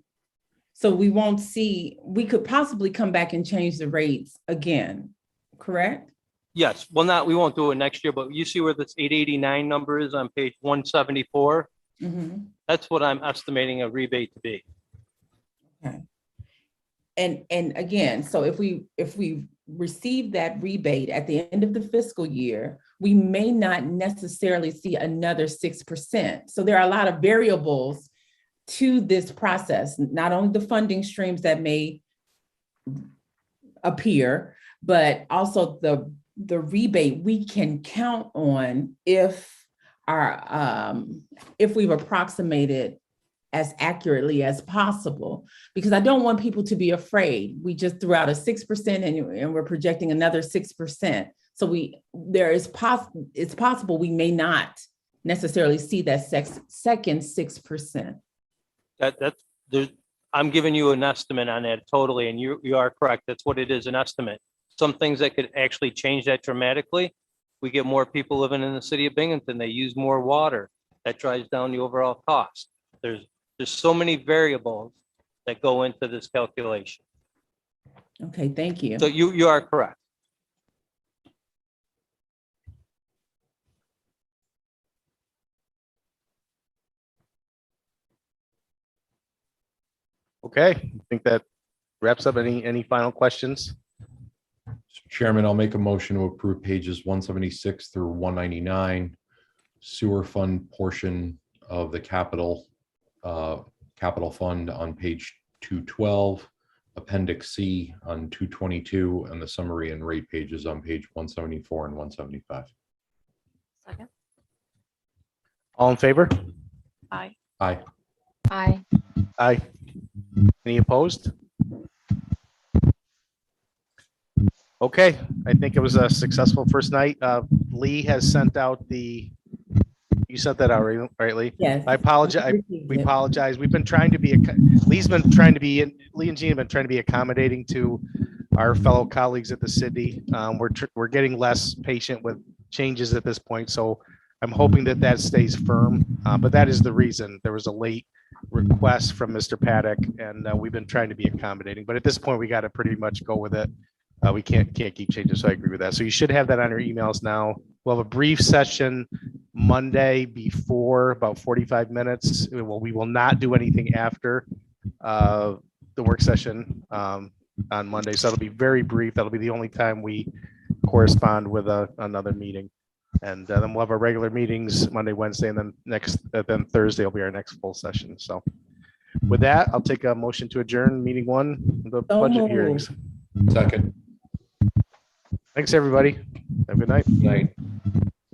so we won't see, we could possibly come back and change the rates again, correct? yes. Well, we won't do it next year, but you see where this 889 number is on page 174? Mm-hmm. That's what I'm estimating a rebate to be. Okay. And again, so if we receive that rebate at the end of the fiscal year, we may not necessarily see another 6%. So there are a lot of variables to this process, not only the funding streams that may appear, but also the rebate we can count on if we've approximated as accurately as possible, because I don't want people to be afraid. We just threw out a 6% and we're projecting another 6%. So it's possible we may not necessarily see that second 6%. I'm giving you an estimate on that totally, and you are correct. That's what it is, an estimate. Some things that could actually change that dramatically. We get more people living in the city of Binghamton. They use more water. That drives down the overall cost. There's so many variables that go into this calculation. Okay, thank you. So you are correct. Okay, I think that wraps up. Any final questions? Chairman, I'll make a motion to approve pages 176 through 199, sewer fund portion of the capital fund on page 212, appendix C on 222, and the summary and rate pages on page 174 and 175. Second. All in favor? Aye. Aye. Aye. Aye. Any opposed? Okay, I think it was a successful first night. Lee has sent out you sent that out, right, Lee? Yes. I apologize. received We it. apologize. We've been trying to be, Lee and Gene have been trying to be accommodating to our fellow colleagues at the city. We're getting less patient with changes at this point, so I'm hoping that stays firm. But that is the reason. There was a late request from Mr. Paddock, and we've been trying to be accommodating. But at this point, we got to pretty much go with it. We can't keep changing, so I agree with that. So you should have that on your emails now. We'll have a brief session Monday before, about 45 minutes. We will not do anything after the work session on Monday. So it'll be very brief. That'll be the only time we correspond with another meeting. And then we'll have our regular meetings Monday, Wednesday, and then Thursday will be our next full session. So with that, I'll take a motion to adjourn meeting one, the So budget moved. hearings. Second. Thanks, everybody. Have a good night. Night.